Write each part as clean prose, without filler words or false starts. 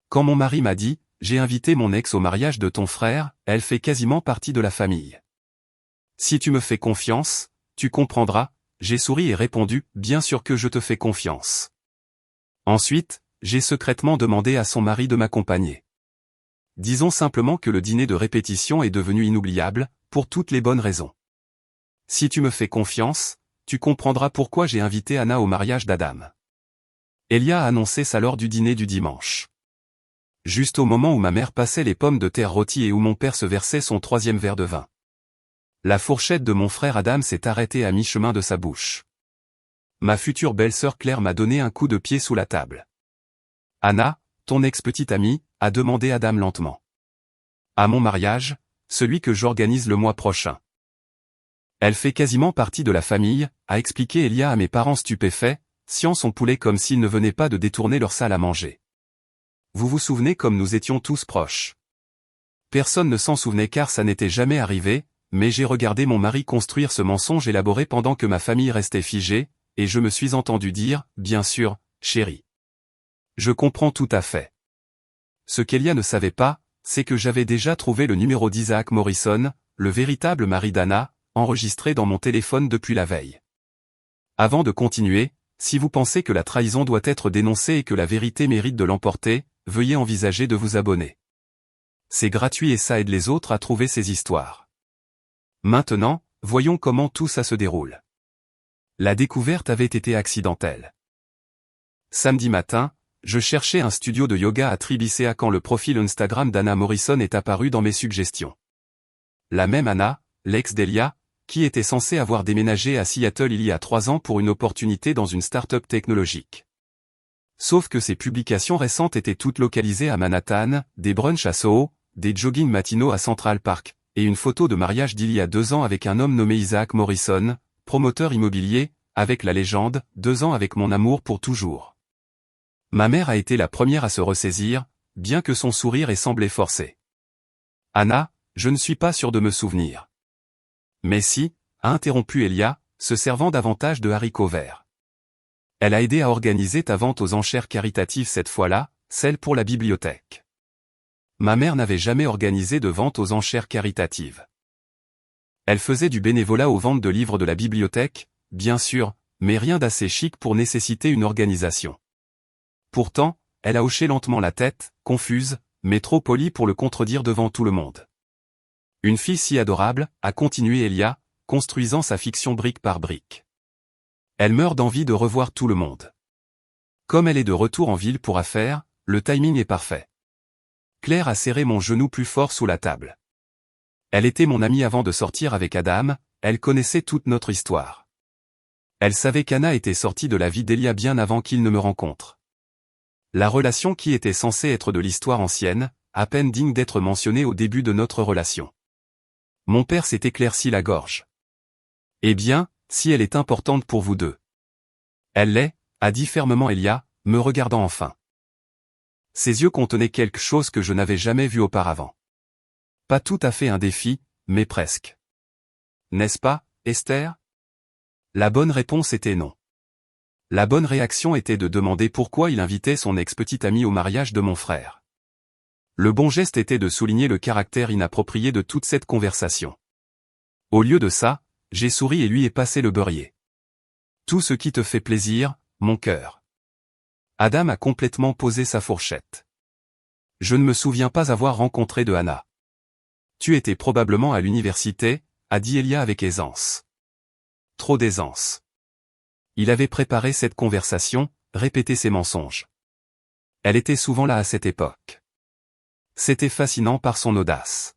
quand mon mari m'a dit « J'ai invité mon ex au mariage de ton frère, elle fait quasiment partie de la famille. Si tu me fais confiance, tu comprendras », j'ai souri et répondu « Bien sûr que je te fais confiance ». Ensuite, j'ai secrètement demandé à son mari de m'accompagner. Disons simplement que le dîner de répétition est devenu inoubliable, pour toutes les bonnes raisons. Si tu me fais confiance, tu comprendras pourquoi j'ai invité Anna au mariage d'Adam. Elia a annoncé ça lors du dîner du dimanche. Juste au moment où ma mère passait les pommes de terre rôties et où mon père se versait son 3e verre de vin. La fourchette de mon frère Adam s'est arrêtée à mi-chemin de sa bouche. Ma future belle-sœur Claire m'a donné un coup de pied sous la table. « Anna, ton ex-petite amie, » a demandé Adam lentement. « À mon mariage, celui que j'organise le mois prochain. Elle fait quasiment partie de la famille, » a expliqué Elia à mes parents stupéfaits, sciant son poulet comme s'ils ne venaient pas de détourner leur salle à manger. Vous vous souvenez comme nous étions tous proches. Personne ne s'en souvenait car ça n'était jamais arrivé, mais j'ai regardé mon mari construire ce mensonge élaboré pendant que ma famille restait figée, et je me suis entendu dire, bien sûr, chérie. Je comprends tout à fait. Ce qu'Elia ne savait pas, c'est que j'avais déjà trouvé le numéro d'Isaac Morrison, le véritable mari d'Anna, enregistré dans mon téléphone depuis la veille. Avant de continuer, si vous pensez que la trahison doit être dénoncée et que la vérité mérite de l'emporter, veuillez envisager de vous abonner. C'est gratuit et ça aide les autres à trouver ces histoires. Maintenant, voyons comment tout ça se déroule. La découverte avait été accidentelle. Samedi matin, je cherchais un studio de yoga à Tribicea quand le profil Instagram d'Anna Morrison est apparu dans mes suggestions. La même Anna, l'ex d'Elia, qui était censée avoir déménagé à Seattle il y a 3 ans pour une opportunité dans une start-up technologique. Sauf que ses publications récentes étaient toutes localisées à Manhattan, des brunchs à Soho, des joggings matinaux à Central Park, et une photo de mariage d'il y a 2 ans avec un homme nommé Isaac Morrison, promoteur immobilier, avec la légende « 2 ans avec mon amour pour toujours ». Ma mère a été la première à se ressaisir, bien que son sourire ait semblé forcé. « Anna, je ne suis pas sûr de me souvenir. » « Mais si, » a interrompu Elia, se servant davantage de haricots verts. « Elle a aidé à organiser ta vente aux enchères caritatives cette fois-là, celle pour la bibliothèque. » Ma mère n'avait jamais organisé de vente aux enchères caritatives. Elle faisait du bénévolat aux ventes de livres de la bibliothèque, bien sûr, mais rien d'assez chic pour nécessiter une organisation. Pourtant, elle a hoché lentement la tête, confuse, mais trop polie pour le contredire devant tout le monde. Une fille si adorable, a continué Elia, construisant sa fiction brique par brique. Elle meurt d'envie de revoir tout le monde. Comme elle est de retour en ville pour affaires, le timing est parfait. Claire a serré mon genou plus fort sous la table. Elle était mon amie avant de sortir avec Adam, elle connaissait toute notre histoire. Elle savait qu'Anna était sortie de la vie d'Elia bien avant qu'il ne me rencontre. La relation qui était censée être de l'histoire ancienne, à peine digne d'être mentionnée au début de notre relation. Mon père s'est éclairci la gorge. « Eh bien, si elle est importante pour vous deux. »« Elle l'est, » a dit fermement Elia, me regardant enfin. Ses yeux contenaient quelque chose que je n'avais jamais vu auparavant. Pas tout à fait un défi, mais presque. « N'est-ce pas, Esther ?» La bonne réponse était non. La bonne réaction était de demander pourquoi il invitait son ex-petite amie au mariage de mon frère. Le bon geste était de souligner le caractère inapproprié de toute cette conversation. Au lieu de ça, j'ai souri et lui ai passé le beurrier. Tout ce qui te fait plaisir, mon cœur. Adam a complètement posé sa fourchette. Je ne me souviens pas avoir rencontré de Anna. Tu étais probablement à l'université, a dit Elia avec aisance. Trop d'aisance. Il avait préparé cette conversation, répété ses mensonges. Elle était souvent là à cette époque. C'était fascinant par son audace.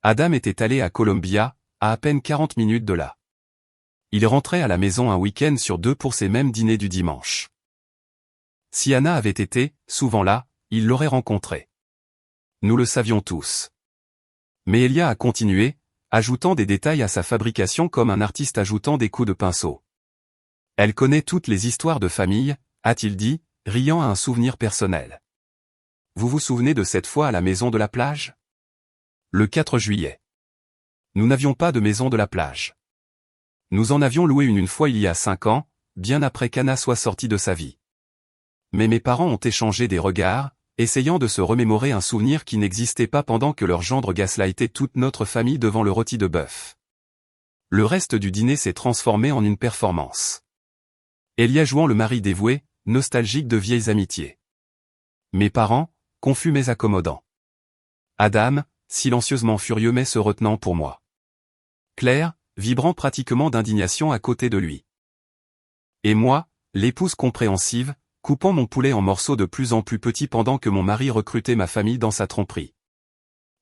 Adam était allé à Columbia, à peine 40 minutes de là. Il rentrait à la maison un week-end sur 2 pour ses mêmes dîners du dimanche. Si Anna avait été, souvent là, il l'aurait rencontrée. Nous le savions tous. Mais Elia a continué, ajoutant des détails à sa fabrication comme un artiste ajoutant des coups de pinceau. Elle connaît toutes les histoires de famille, a-t-il dit, riant à un souvenir personnel. Vous vous souvenez de cette fois à la maison de la plage? Le 4 juillet. Nous n'avions pas de maison de la plage. Nous en avions loué une fois il y a 5 ans, bien après qu'Anna soit sortie de sa vie. Mais mes parents ont échangé des regards, essayant de se remémorer un souvenir qui n'existait pas pendant que leur gendre gaslightait toute notre famille devant le rôti de bœuf. Le reste du dîner s'est transformé en une performance. Elia jouant le mari dévoué, nostalgique de vieilles amitiés. Mes parents, confus mais accommodants. Adam, silencieusement furieux mais se retenant pour moi. Claire, vibrant pratiquement d'indignation à côté de lui. Et moi, l'épouse compréhensive, coupant mon poulet en morceaux de plus en plus petits pendant que mon mari recrutait ma famille dans sa tromperie.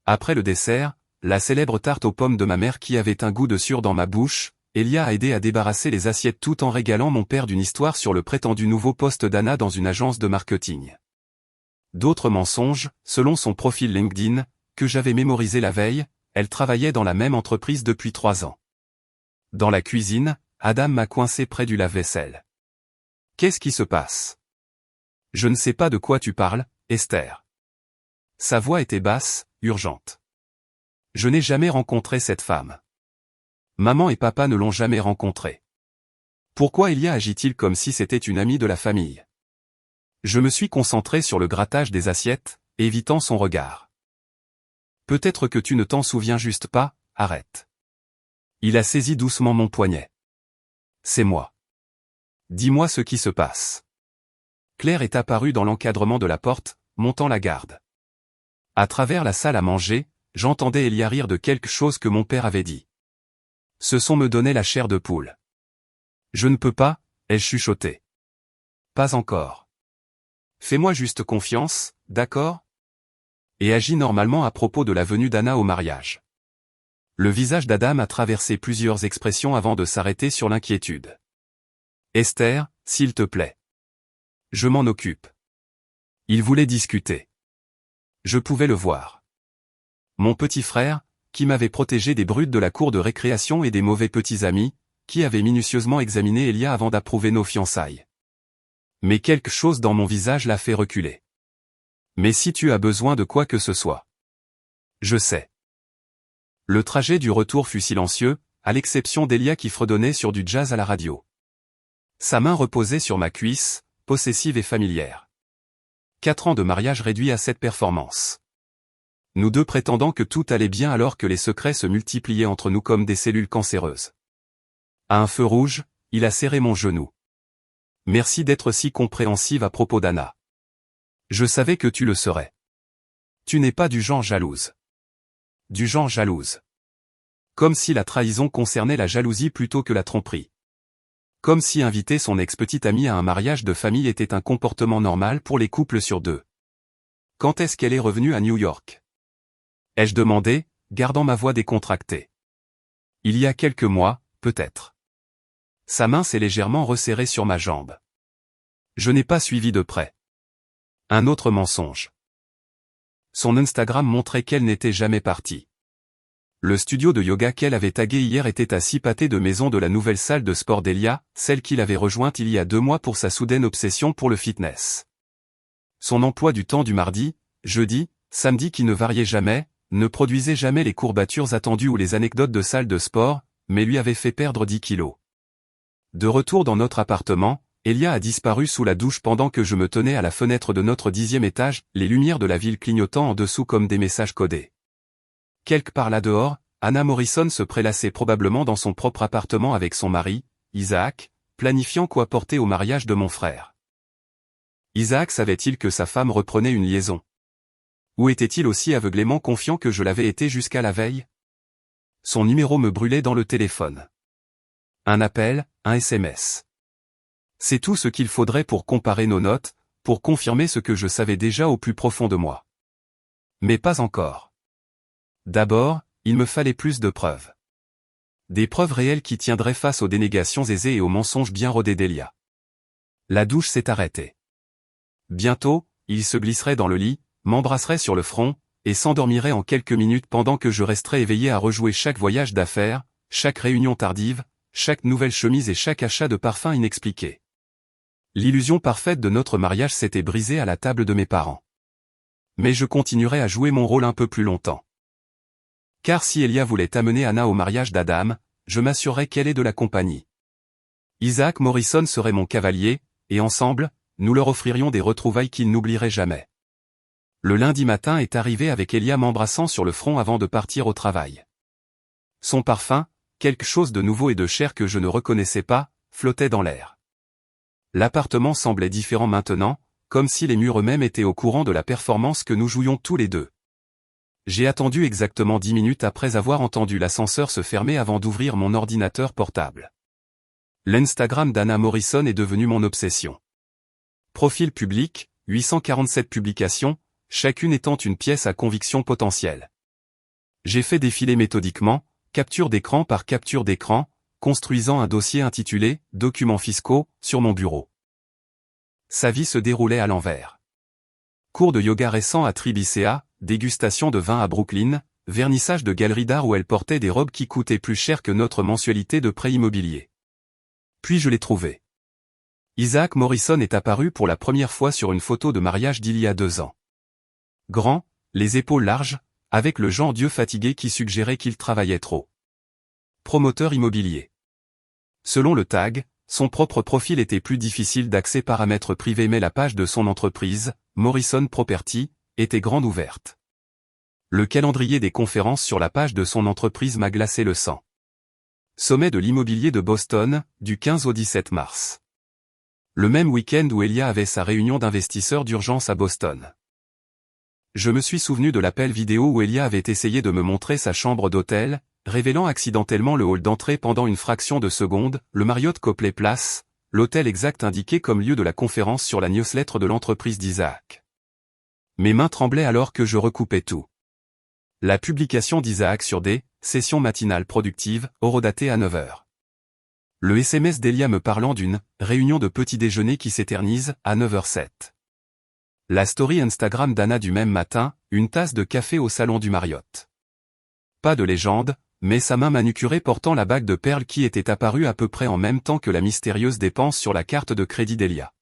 Après le dessert, la célèbre tarte aux pommes de ma mère qui avait un goût de sueur dans ma bouche, Elia a aidé à débarrasser les assiettes tout en régalant mon père d'une histoire sur le prétendu nouveau poste d'Anna dans une agence de marketing. D'autres mensonges, selon son profil LinkedIn, que j'avais mémorisé la veille, elle travaillait dans la même entreprise depuis 3 ans. Dans la cuisine, Adam m'a coincé près du lave-vaisselle. Qu'est-ce qui se passe? Je ne sais pas de quoi tu parles, Esther. Sa voix était basse, urgente. Je n'ai jamais rencontré cette femme. Maman et papa ne l'ont jamais rencontrée. Pourquoi Elia agit-il comme si c'était une amie de la famille? Je me suis concentré sur le grattage des assiettes, évitant son regard. Peut-être que tu ne t'en souviens juste pas, arrête. Il a saisi doucement mon poignet. C'est moi. Dis-moi ce qui se passe. Claire est apparue dans l'encadrement de la porte, montant la garde. À travers la salle à manger, j'entendais Elia rire de quelque chose que mon père avait dit. Ce son me donnait la chair de poule. Je ne peux pas, elle chuchotait. Pas encore. Fais-moi juste confiance, d'accord? Et agis normalement à propos de la venue d'Anna au mariage. Le visage d'Adam a traversé plusieurs expressions avant de s'arrêter sur l'inquiétude. Esther, s'il te plaît. Je m'en occupe. Il voulait discuter. Je pouvais le voir. Mon petit frère, qui m'avait protégé des brutes de la cour de récréation et des mauvais petits amis, qui avait minutieusement examiné Elia avant d'approuver nos fiançailles. Mais quelque chose dans mon visage l'a fait reculer. Mais si tu as besoin de quoi que ce soit. Je sais. Le trajet du retour fut silencieux, à l'exception d'Elia qui fredonnait sur du jazz à la radio. Sa main reposait sur ma cuisse, possessive et familière. 4 ans de mariage réduits à cette performance. Nous deux prétendant que tout allait bien alors que les secrets se multipliaient entre nous comme des cellules cancéreuses. À un feu rouge, il a serré mon genou. Merci d'être si compréhensive à propos d'Anna. Je savais que tu le serais. Tu n'es pas du genre jalouse. Du genre jalouse. Comme si la trahison concernait la jalousie plutôt que la tromperie. Comme si inviter son ex-petite amie à un mariage de famille était un comportement normal pour les couples sur 2. Quand est-ce qu'elle est revenue à New York? Ai-je demandé, gardant ma voix décontractée. Il y a quelques mois, peut-être. Sa main s'est légèrement resserrée sur ma jambe. Je n'ai pas suivi de près. Un autre mensonge. Son Instagram montrait qu'elle n'était jamais partie. Le studio de yoga qu'elle avait tagué hier était à 6 pâtés de maison de la nouvelle salle de sport d'Elia, celle qu'il avait rejointe il y a 2 mois pour sa soudaine obsession pour le fitness. Son emploi du temps du mardi, jeudi, samedi qui ne variait jamais, ne produisait jamais les courbatures attendues ou les anecdotes de salle de sport, mais lui avait fait perdre 10 kilos. De retour dans notre appartement, Elia a disparu sous la douche pendant que je me tenais à la fenêtre de notre 10e étage, les lumières de la ville clignotant en dessous comme des messages codés. Quelque part là dehors, Anna Morrison se prélassait probablement dans son propre appartement avec son mari, Isaac, planifiant quoi porter au mariage de mon frère. Isaac savait-il que sa femme reprenait une liaison? Ou était-il aussi aveuglément confiant que je l'avais été jusqu'à la veille? Son numéro me brûlait dans le téléphone. Un appel, un SMS. C'est tout ce qu'il faudrait pour comparer nos notes, pour confirmer ce que je savais déjà au plus profond de moi. Mais pas encore. D'abord, il me fallait plus de preuves. Des preuves réelles qui tiendraient face aux dénégations aisées et aux mensonges bien rodés d'Elia. La douche s'est arrêtée. Bientôt, il se glisserait dans le lit, m'embrasserait sur le front, et s'endormirait en quelques minutes pendant que je resterais éveillé à rejouer chaque voyage d'affaires, chaque réunion tardive, chaque nouvelle chemise et chaque achat de parfum inexpliqué. L'illusion parfaite de notre mariage s'était brisée à la table de mes parents. Mais je continuerai à jouer mon rôle un peu plus longtemps. Car si Elia voulait amener Anna au mariage d'Adam, je m'assurerais qu'elle est de la compagnie. Isaac Morrison serait mon cavalier, et ensemble, nous leur offririons des retrouvailles qu'ils n'oublieraient jamais. Le lundi matin est arrivé avec Elia m'embrassant sur le front avant de partir au travail. Son parfum, quelque chose de nouveau et de cher que je ne reconnaissais pas, flottait dans l'air. L'appartement semblait différent maintenant, comme si les murs eux-mêmes étaient au courant de la performance que nous jouions tous les deux. J'ai attendu exactement 10 minutes après avoir entendu l'ascenseur se fermer avant d'ouvrir mon ordinateur portable. L'Instagram d'Anna Morrison est devenu mon obsession. Profil public, 847 publications, chacune étant une pièce à conviction potentielle. J'ai fait défiler méthodiquement, capture d'écran par capture d'écran, construisant un dossier intitulé « Documents fiscaux » sur mon bureau. Sa vie se déroulait à l'envers. Cours de yoga récent à Tribicea, dégustation de vin à Brooklyn, vernissage de galerie d'art où elle portait des robes qui coûtaient plus cher que notre mensualité de prêt immobilier. Puis je l'ai trouvé. Isaac Morrison est apparu pour la première fois sur une photo de mariage d'il y a 2 ans. Grand, les épaules larges, avec le genre d'yeux fatigué qui suggérait qu'il travaillait trop. Promoteur immobilier. Selon le tag, son propre profil était plus difficile d'accès paramètres privés mais la page de son entreprise, Morrison Property, était grande ouverte. Le calendrier des conférences sur la page de son entreprise m'a glacé le sang. Sommet de l'immobilier de Boston, du 15 au 17 mars. Le même week-end où Elia avait sa réunion d'investisseurs d'urgence à Boston. Je me suis souvenu de l'appel vidéo où Elia avait essayé de me montrer sa chambre d'hôtel, révélant accidentellement le hall d'entrée pendant une fraction de seconde, le Marriott Copley Place, l'hôtel exact indiqué comme lieu de la conférence sur la newsletter de l'entreprise d'Isaac. Mes mains tremblaient alors que je recoupais tout. La publication d'Isaac sur des sessions matinales productives, horodatées à 9h. Le SMS d'Elia me parlant d'une réunion de petit déjeuner qui s'éternise à 9h07. La story Instagram d'Anna du même matin, une tasse de café au salon du Marriott. Pas de légende, mais sa main manucurée portant la bague de perles qui était apparue à peu près en même temps que la mystérieuse dépense sur la carte de crédit d'Elia.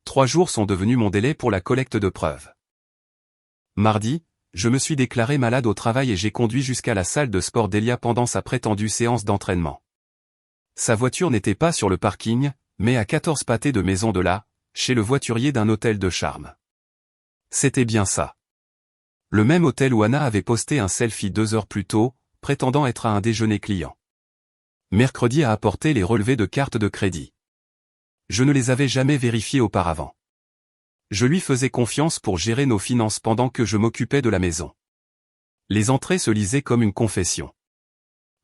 3 jours sont devenus mon délai pour la collecte de preuves. Mardi, je me suis déclaré malade au travail et j'ai conduit jusqu'à la salle de sport d'Elia pendant sa prétendue séance d'entraînement. Sa voiture n'était pas sur le parking, mais à 14 pâtés de maison de là, chez le voiturier d'un hôtel de charme. C'était bien ça. Le même hôtel où Anna avait posté un selfie 2 heures plus tôt, prétendant être à un déjeuner client. Mercredi a apporté les relevés de carte de crédit. Je ne les avais jamais vérifiés auparavant. Je lui faisais confiance pour gérer nos finances pendant que je m'occupais de la maison. Les entrées se lisaient comme une confession.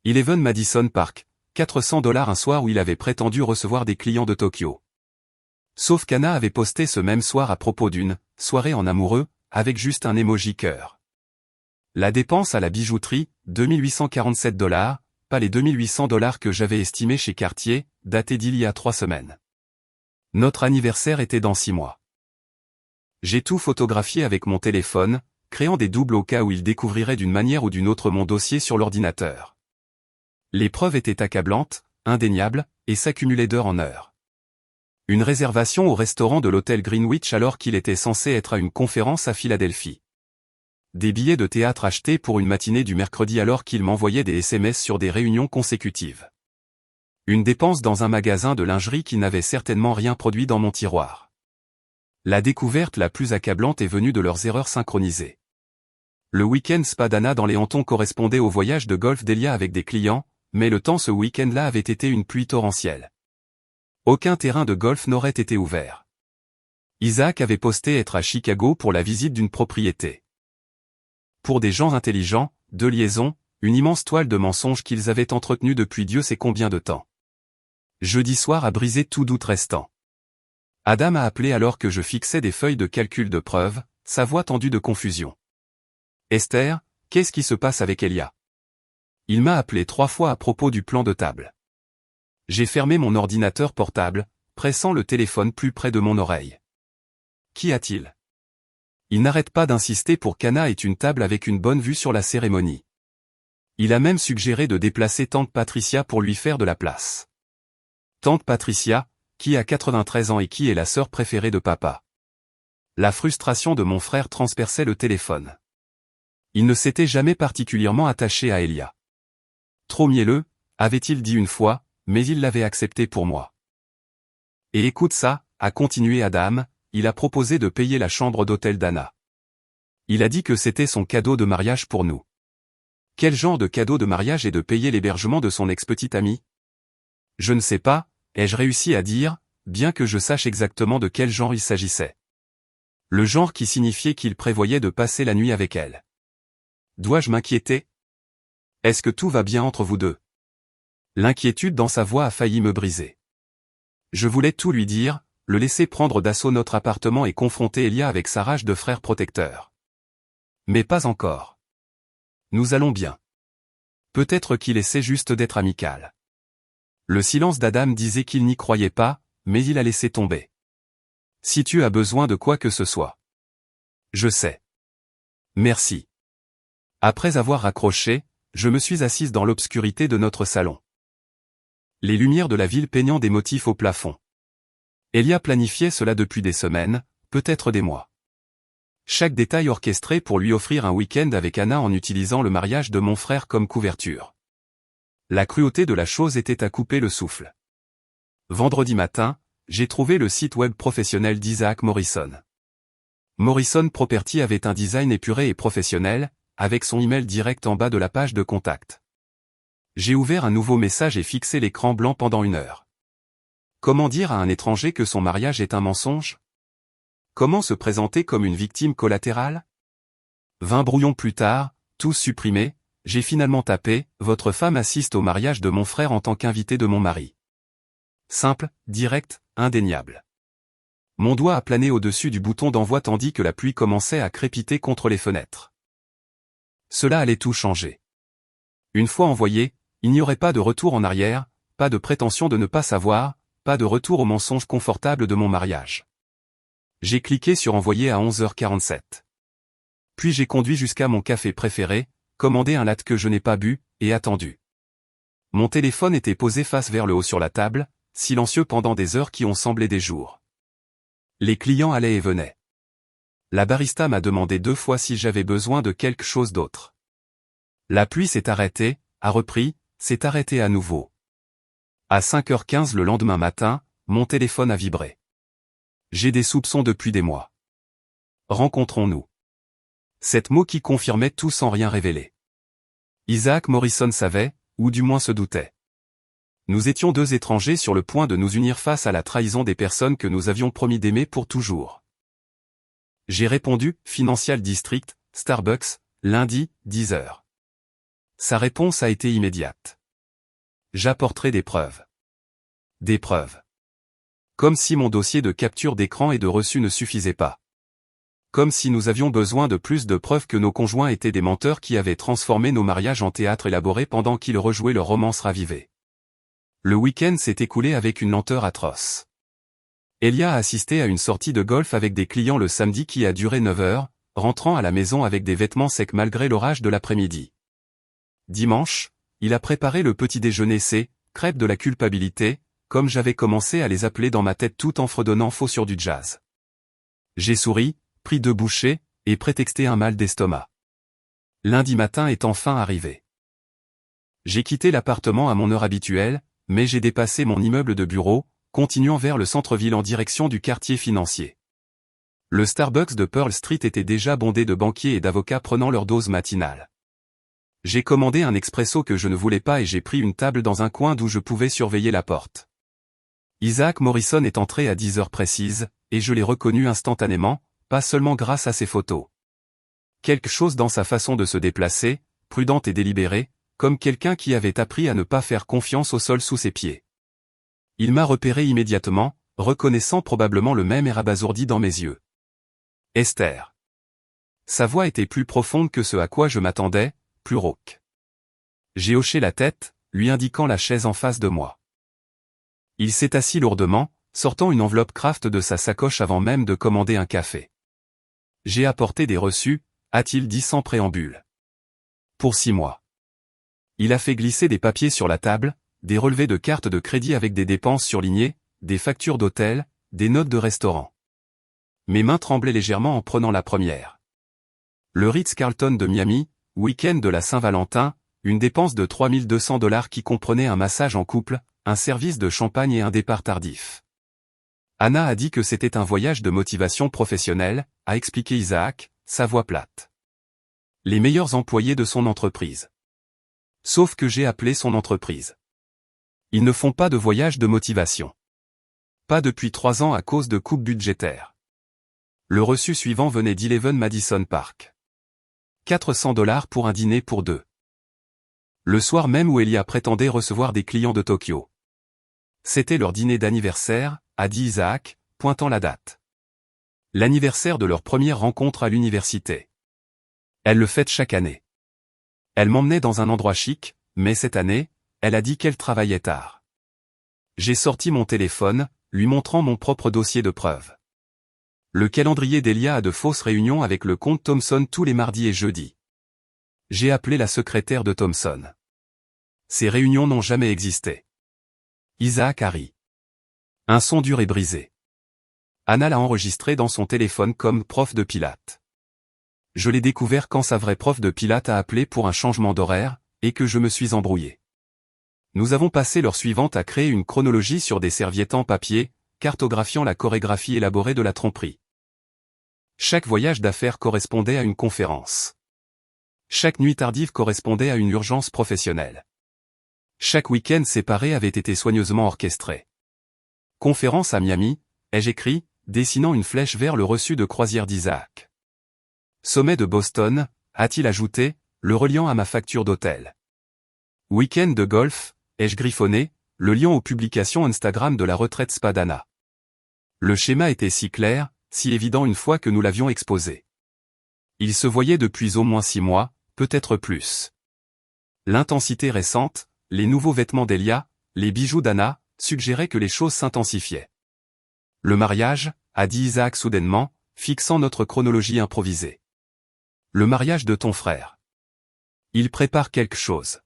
11 Madison Park, $400 un soir où il avait prétendu recevoir des clients de Tokyo. Sauf qu'Anna avait posté ce même soir à propos d'une soirée en amoureux, avec juste un emoji cœur. La dépense à la bijouterie, $2847, pas les $2800 que j'avais estimés chez Cartier, daté d'il y a 3 semaines. Notre anniversaire était dans 6 mois. J'ai tout photographié avec mon téléphone, créant des doubles au cas où il découvrirait d'une manière ou d'une autre mon dossier sur l'ordinateur. Les preuves étaient accablantes, indéniables, et s'accumulaient d'heure en heure. Une réservation au restaurant de l'hôtel Greenwich alors qu'il était censé être à une conférence à Philadelphie. Des billets de théâtre achetés pour une matinée du mercredi alors qu'il m'envoyait des SMS sur des réunions consécutives. Une dépense dans un magasin de lingerie qui n'avait certainement rien produit dans mon tiroir. La découverte la plus accablante est venue de leurs erreurs synchronisées. Le week-end spa d'Anna dans les Hantons correspondait au voyage de golf d'Elia avec des clients, mais le temps ce week-end-là avait été une pluie torrentielle. Aucun terrain de golf n'aurait été ouvert. Isaac avait posté être à Chicago pour la visite d'une propriété. Pour des gens intelligents, 2 liaisons, une immense toile de mensonges qu'ils avaient entretenue depuis Dieu sait combien de temps. Jeudi soir a brisé tout doute restant. Adam a appelé alors que je fixais des feuilles de calcul de preuves, sa voix tendue de confusion. Esther, qu'est-ce qui se passe avec Elia? Il m'a appelé 3 fois à propos du plan de table. J'ai fermé mon ordinateur portable, pressant le téléphone plus près de mon oreille. Qu'y a-t-il? Il n'arrête pas d'insister pour qu'Anna ait une table avec une bonne vue sur la cérémonie. Il a même suggéré de déplacer tante Patricia pour lui faire de la place. Tante Patricia, qui a 93 ans et qui est la sœur préférée de papa. La frustration de mon frère transperçait le téléphone. Il ne s'était jamais particulièrement attaché à Elia. Trop mielleux, avait-il dit une fois, mais il l'avait accepté pour moi. Et écoute ça, a continué Adam, il a proposé de payer la chambre d'hôtel d'Anna. Il a dit que c'était son cadeau de mariage pour nous. Quel genre de cadeau de mariage est de payer l'hébergement de son ex-petite amie? Je ne sais pas, ai-je réussi à dire, bien que je sache exactement de quel genre il s'agissait. Le genre qui signifiait qu'il prévoyait de passer la nuit avec elle. Dois-je m'inquiéter? Est-ce que tout va bien entre vous deux? L'inquiétude dans sa voix a failli me briser. Je voulais tout lui dire, le laisser prendre d'assaut notre appartement et confronter Elia avec sa rage de frère protecteur. Mais pas encore. Nous allons bien. Peut-être qu'il essaie juste d'être amical. Le silence d'Adam disait qu'il n'y croyait pas, mais il a laissé tomber. Si tu as besoin de quoi que ce soit. Je sais. Merci. Après avoir raccroché, je me suis assise dans l'obscurité de notre salon. Les lumières de la ville peignant des motifs au plafond. Elia planifiait cela depuis des semaines, peut-être des mois. Chaque détail orchestré pour lui offrir un week-end avec Anna en utilisant le mariage de mon frère comme couverture. La cruauté de la chose était à couper le souffle. Vendredi matin, j'ai trouvé le site web professionnel d'Isaac Morrison. Morrison Property avait un design épuré et professionnel, avec son email direct en bas de la page de contact. J'ai ouvert un nouveau message et fixé l'écran blanc pendant 1 heure. Comment dire à un étranger que son mariage est un mensonge? Comment se présenter comme une victime collatérale? 20 brouillons plus tard, tous supprimés, j'ai finalement tapé « Votre femme assiste au mariage de mon frère en tant qu'invité de mon mari ». Simple, direct, indéniable. Mon doigt a plané au-dessus du bouton d'envoi tandis que la pluie commençait à crépiter contre les fenêtres. Cela allait tout changer. Une fois envoyé, il n'y aurait pas de retour en arrière, pas de prétention de ne pas savoir, pas de retour au mensonge confortable de mon mariage. J'ai cliqué sur envoyer à 11h47. Puis j'ai conduit jusqu'à mon café préféré, commandé un latte que je n'ai pas bu, et attendu. Mon téléphone était posé face vers le haut sur la table, silencieux pendant des heures qui ont semblé des jours. Les clients allaient et venaient. La barista m'a demandé 2 fois si j'avais besoin de quelque chose d'autre. La pluie s'est arrêtée, a repris, s'est arrêtée à nouveau. À 5h15 le lendemain matin, mon téléphone a vibré. J'ai des soupçons depuis des mois. Rencontrons-nous. 7 mots qui confirmaient tout sans rien révéler. Isaac Morrison savait, ou du moins se doutait. Nous étions 2 étrangers sur le point de nous unir face à la trahison des personnes que nous avions promis d'aimer pour toujours. J'ai répondu, Financial District, Starbucks, lundi, 10h. Sa réponse a été immédiate. J'apporterai des preuves. Des preuves. Comme si mon dossier de capture d'écran et de reçu ne suffisait pas. Comme si nous avions besoin de plus de preuves que nos conjoints étaient des menteurs qui avaient transformé nos mariages en théâtre élaboré pendant qu'ils rejouaient leur romance ravivée. Le week-end s'est écoulé avec une lenteur atroce. Elia a assisté à une sortie de golf avec des clients le samedi qui a duré 9 heures, rentrant à la maison avec des vêtements secs malgré l'orage de l'après-midi. Dimanche, il a préparé le petit déjeuner crêpes de la culpabilité, comme j'avais commencé à les appeler dans ma tête tout en fredonnant faux sur du jazz. J'ai souri, pris 2 bouchées, et prétexté un mal d'estomac. Lundi matin est enfin arrivé. J'ai quitté l'appartement à mon heure habituelle, mais j'ai dépassé mon immeuble de bureau, continuant vers le centre-ville en direction du quartier financier. Le Starbucks de Pearl Street était déjà bondé de banquiers et d'avocats prenant leur dose matinale. J'ai commandé un expresso que je ne voulais pas et j'ai pris une table dans un coin d'où je pouvais surveiller la porte. Isaac Morrison est entré à 10 heures précises, et je l'ai reconnu instantanément, pas seulement grâce à ses photos. Quelque chose dans sa façon de se déplacer, prudente et délibérée, comme quelqu'un qui avait appris à ne pas faire confiance au sol sous ses pieds. Il m'a repéré immédiatement, reconnaissant probablement le même air abasourdi dans mes yeux. Esther. Sa voix était plus profonde que ce à quoi je m'attendais, plus rauque. J'ai hoché la tête, lui indiquant la chaise en face de moi. Il s'est assis lourdement, sortant une enveloppe Kraft de sa sacoche avant même de commander un café. J'ai apporté des reçus, a-t-il dit sans préambule. Pour 6 mois. Il a fait glisser des papiers sur la table, des relevés de cartes de crédit avec des dépenses surlignées, des factures d'hôtel, des notes de restaurant. Mes mains tremblaient légèrement en prenant la première. Le Ritz-Carlton de Miami, week-end de la Saint-Valentin, une dépense de $3200 qui comprenait un massage en couple, un service de champagne et un départ tardif. Anna a dit que c'était un voyage de motivation professionnelle, a expliqué Isaac, sa voix plate. Les meilleurs employés de son entreprise. Sauf que j'ai appelé son entreprise. Ils ne font pas de voyage de motivation. Pas depuis 3 ans à cause de coupes budgétaires. Le reçu suivant venait d'11 Madison Park. $400 pour un dîner pour 2. Le soir même où Elia prétendait recevoir des clients de Tokyo. C'était leur dîner d'anniversaire, a dit Isaac, pointant la date. L'anniversaire de leur première rencontre à l'université. Elle le fête chaque année. Elle m'emmenait dans un endroit chic, mais cette année, elle a dit qu'elle travaillait tard. J'ai sorti mon téléphone, lui montrant mon propre dossier de preuves. Le calendrier d'Elia a de fausses réunions avec le comte Thompson tous les mardis et jeudis. J'ai appelé la secrétaire de Thompson. Ces réunions n'ont jamais existé. Isaac a ri. Un son dur et brisé. Anna l'a enregistré dans son téléphone comme prof de Pilates. Je l'ai découvert quand sa vraie prof de Pilates a appelé pour un changement d'horaire, et que je me suis embrouillé. Nous avons passé l'heure suivante à créer une chronologie sur des serviettes en papier, cartographiant la chorégraphie élaborée de la tromperie. Chaque voyage d'affaires correspondait à une conférence. Chaque nuit tardive correspondait à une urgence professionnelle. Chaque week-end séparé avait été soigneusement orchestré. Conférence à Miami, ai-je écrit, dessinant une flèche vers le reçu de croisière d'Isaac. Sommet de Boston, a-t-il ajouté, le reliant à ma facture d'hôtel. Week-end de golf, ai-je griffonné, le lien aux publications Instagram de la retraite spa d'Anna. Le schéma était si clair, si évident une fois que nous l'avions exposé. Il se voyait depuis au moins 6 mois, peut-être plus. L'intensité récente, les nouveaux vêtements d'Elia, les bijoux d'Anna, suggéraient que les choses s'intensifiaient. Le mariage, a dit Isaac soudainement, fixant notre chronologie improvisée. Le mariage de ton frère. Il prépare quelque chose.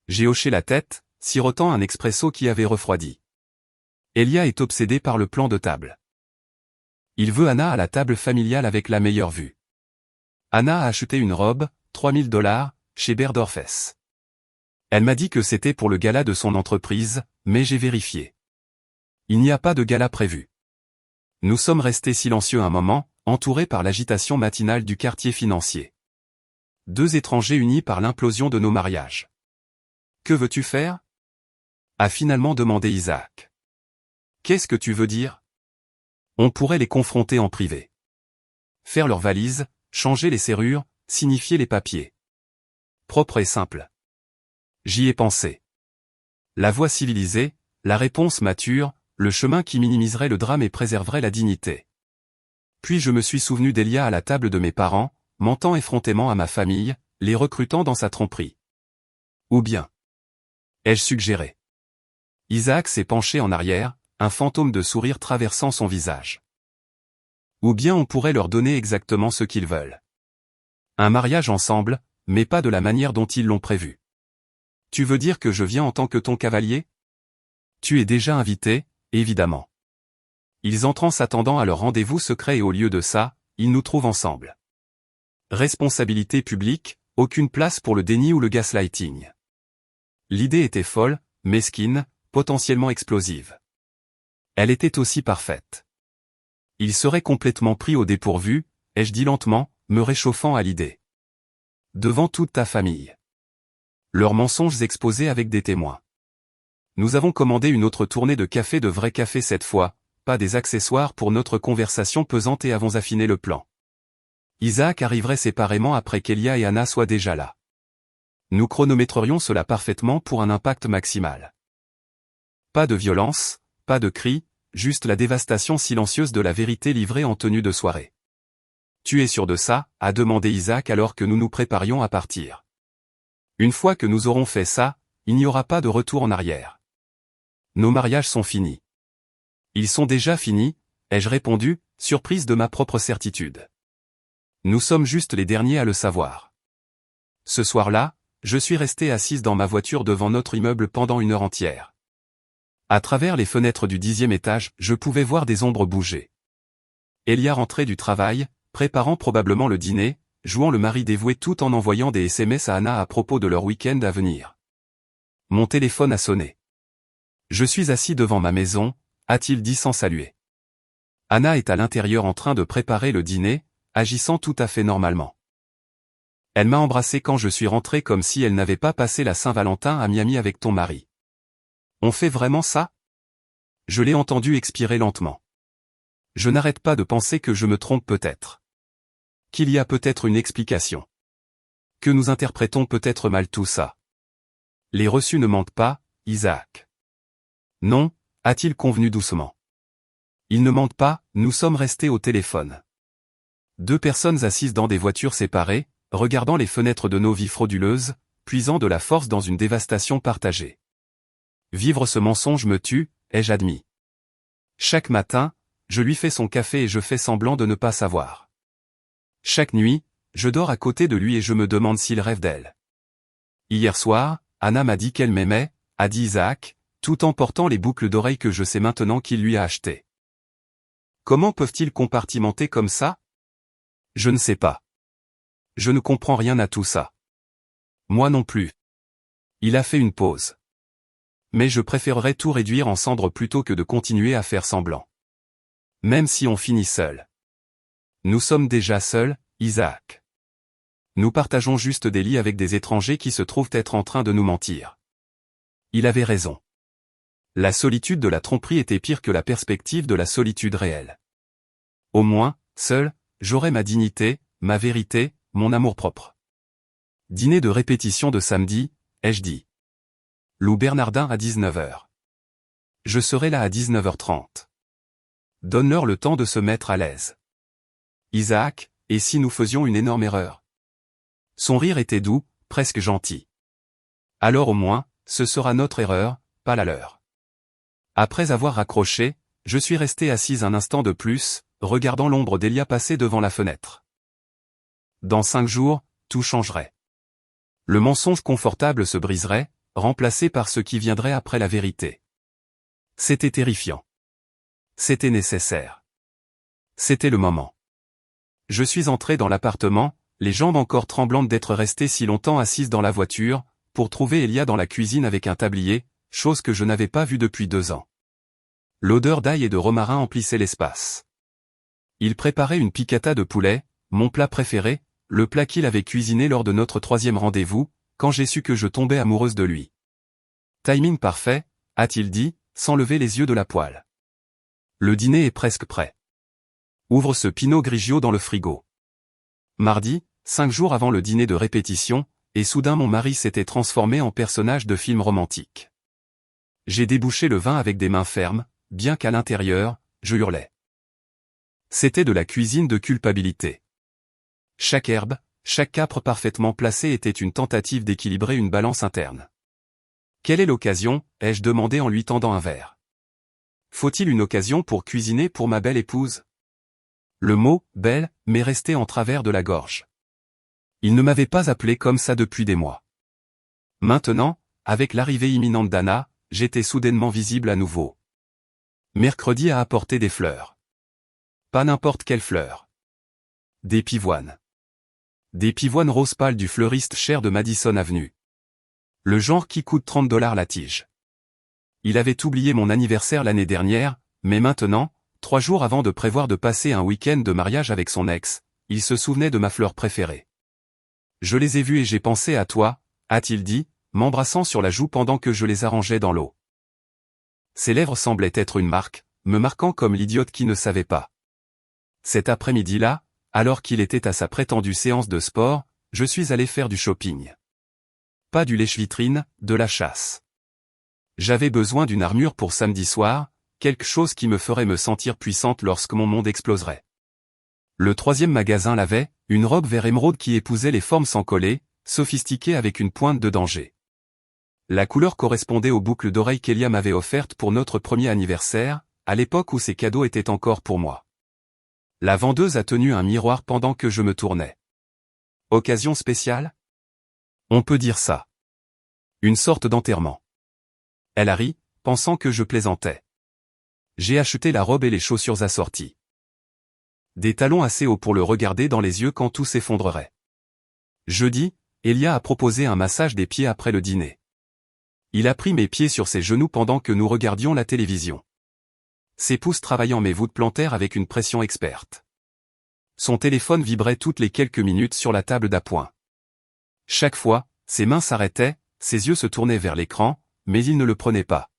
J'ai hoché la tête, sirotant un expresso qui avait refroidi. Elia est obsédé par le plan de table. Il veut Anna à la table familiale avec la meilleure vue. Anna a acheté une robe, $3000, chez Berdorfes. Elle m'a dit que c'était pour le gala de son entreprise, mais j'ai vérifié. Il n'y a pas de gala prévu. Nous sommes restés silencieux un moment, entourés par l'agitation matinale du quartier financier. 2 étrangers unis par l'implosion de nos mariages. Que veux-tu faire? A finalement demandé Isaac. Qu'est-ce que tu veux dire? On pourrait les confronter en privé. Faire leurs valises, changer les serrures, signifier les papiers. Propre et simple. J'y ai pensé. La voie civilisée, la réponse mature, le chemin qui minimiserait le drame et préserverait la dignité. Puis je me suis souvenu d'Elia à la table de mes parents, mentant effrontément à ma famille, les recrutant dans sa tromperie. Ou bien. Ai-je suggéré. Isaac s'est penché en arrière, un fantôme de sourire traversant son visage. Ou bien on pourrait leur donner exactement ce qu'ils veulent. Un mariage ensemble, mais pas de la manière dont ils l'ont prévu. Tu veux dire que je viens en tant que ton cavalier? Tu es déjà invité, évidemment. Ils entrent en s'attendant à leur rendez-vous secret et au lieu de ça, ils nous trouvent ensemble. Responsabilité publique, aucune place pour le déni ou le gaslighting. L'idée était folle, mesquine, potentiellement explosive. Elle était aussi parfaite. Ils seraient complètement pris au dépourvu, ai-je dit lentement, me réchauffant à l'idée. Devant toute ta famille. Leurs mensonges exposés avec des témoins. Nous avons commandé une autre tournée de café de vrai café cette fois, pas des accessoires pour notre conversation pesante et avons affiné le plan. Isaac arriverait séparément après qu'Elia et Anna soient déjà là. Nous chronométrerions cela parfaitement pour un impact maximal. Pas de violence, pas de cris, juste la dévastation silencieuse de la vérité livrée en tenue de soirée. Tu es sûr de ça? A demandé Isaac alors que nous nous préparions à partir. Une fois que nous aurons fait ça, il n'y aura pas de retour en arrière. Nos mariages sont finis. Ils sont déjà finis, ai-je répondu, surprise de ma propre certitude. Nous sommes juste les derniers à le savoir. Ce soir-là, je suis resté assise dans ma voiture devant notre immeuble pendant 1 heure entière. À travers les fenêtres du 10e étage, je pouvais voir des ombres bouger. Elia rentrait du travail, préparant probablement le dîner, jouant le mari dévoué tout en envoyant des SMS à Anna à propos de leur week-end à venir. Mon téléphone a sonné. Je suis assis devant ma maison, a-t-il dit sans saluer. Anna est à l'intérieur en train de préparer le dîner, agissant tout à fait normalement. Elle m'a embrassé quand je suis rentré comme si elle n'avait pas passé la Saint-Valentin à Miami avec ton mari. On fait vraiment ça? Je l'ai entendu expirer lentement. Je n'arrête pas de penser que je me trompe peut-être. Qu'il y a peut-être une explication. Que nous interprétons peut-être mal tout ça. Les reçus ne mentent pas, Isaac. Non, a-t-il convenu doucement. Ils ne mentent pas, nous sommes restés au téléphone. Deux personnes assises dans des voitures séparées, regardant les fenêtres de nos vies frauduleuses, puisant de la force dans une dévastation partagée. Vivre ce mensonge me tue, ai-je admis. Chaque matin, je lui fais son café et je fais semblant de ne pas savoir. Chaque nuit, je dors à côté de lui et je me demande s'il rêve d'elle. Hier soir, Anna m'a dit qu'elle m'aimait, a dit Isaac, tout en portant les boucles d'oreilles que je sais maintenant qu'il lui a achetées. Comment peuvent-ils compartimenter comme ça? Je ne sais pas. Je ne comprends rien à tout ça. Moi non plus. Il a fait une pause. Mais je préférerais tout réduire en cendres plutôt que de continuer à faire semblant. Même si on finit seul. Nous sommes déjà seuls, Isaac. Nous partageons juste des lits avec des étrangers qui se trouvent être en train de nous mentir. Il avait raison. La solitude de la tromperie était pire que la perspective de la solitude réelle. Au moins, seul, j'aurais ma dignité, ma vérité, mon amour-propre. Dîner de répétition de samedi, ai-je dit. Lou Bernardin à 19h. Je serai là à 19h30. Donne-leur le temps de se mettre à l'aise. Isaac, et si nous faisions une énorme erreur? Son rire était doux, presque gentil. Alors au moins, ce sera notre erreur, pas la leur. Après avoir raccroché, je suis resté assise un instant de plus, regardant l'ombre d'Elia passer devant la fenêtre. Dans 5 jours, tout changerait. Le mensonge confortable se briserait, remplacé par ce qui viendrait après la vérité. C'était terrifiant. C'était nécessaire. C'était le moment. Je suis entré dans l'appartement, les jambes encore tremblantes d'être resté si longtemps assise dans la voiture, pour trouver Elia dans la cuisine avec un tablier, chose que je n'avais pas vue depuis 2 ans. L'odeur d'ail et de romarin emplissait l'espace. Il préparait une piccata de poulet, mon plat préféré, le plat qu'il avait cuisiné lors de notre 3e rendez-vous, quand j'ai su que je tombais amoureuse de lui. Timing parfait, a-t-il dit, sans lever les yeux de la poêle. Le dîner est presque prêt. Ouvre ce Pinot Grigio dans le frigo. Mardi, 5 jours avant le dîner de répétition, et soudain mon mari s'était transformé en personnage de film romantique. J'ai débouché le vin avec des mains fermes, bien qu'à l'intérieur, je hurlais. C'était de la cuisine de culpabilité. Chaque herbe, chaque capre parfaitement placé était une tentative d'équilibrer une balance interne. Quelle est l'occasion, ai-je demandé en lui tendant un verre. Faut-il une occasion pour cuisiner pour ma belle épouse? Le mot « belle » m'est resté en travers de la gorge. Il ne m'avait pas appelé comme ça depuis des mois. Maintenant, avec l'arrivée imminente d'Anna, j'étais soudainement visible à nouveau. Mercredi a apporté des fleurs. Pas n'importe quelle fleur. Des pivoines. Des pivoines rose pâle du fleuriste cher de Madison Avenue. Le genre qui coûte $30 la tige. Il avait oublié mon anniversaire l'année dernière, mais maintenant, 3 jours avant de prévoir de passer un week-end de mariage avec son ex, il se souvenait de ma fleur préférée. Je les ai vus et j'ai pensé à toi, a-t-il dit, m'embrassant sur la joue pendant que je les arrangeais dans l'eau. Ses lèvres semblaient être une marque, me marquant comme l'idiote qui ne savait pas. Cet après-midi-là, alors qu'il était à sa prétendue séance de sport, je suis allé faire du shopping. Pas du lèche-vitrine, de la chasse. J'avais besoin d'une armure pour samedi soir, quelque chose qui me ferait me sentir puissante lorsque mon monde exploserait. Le 3e magasin l'avait, une robe vert émeraude qui épousait les formes sans coller, sophistiquée avec une pointe de danger. La couleur correspondait aux boucles d'oreilles qu'Elia m'avait offertes pour notre premier anniversaire, à l'époque où ces cadeaux étaient encore pour moi. La vendeuse a tenu un miroir pendant que je me tournais. Occasion spéciale? On peut dire ça. Une sorte d'enterrement. Elle a ri, pensant que je plaisantais. J'ai acheté la robe et les chaussures assorties. Des talons assez hauts pour le regarder dans les yeux quand tout s'effondrerait. Jeudi, Elia a proposé un massage des pieds après le dîner. Il a pris mes pieds sur ses genoux pendant que nous regardions la télévision. Ses pouces travaillant mes voûtes plantèrent avec une pression experte. Son téléphone vibrait toutes les quelques minutes sur la table d'appoint. Chaque fois, ses mains s'arrêtaient, ses yeux se tournaient vers l'écran, mais il ne le prenait pas.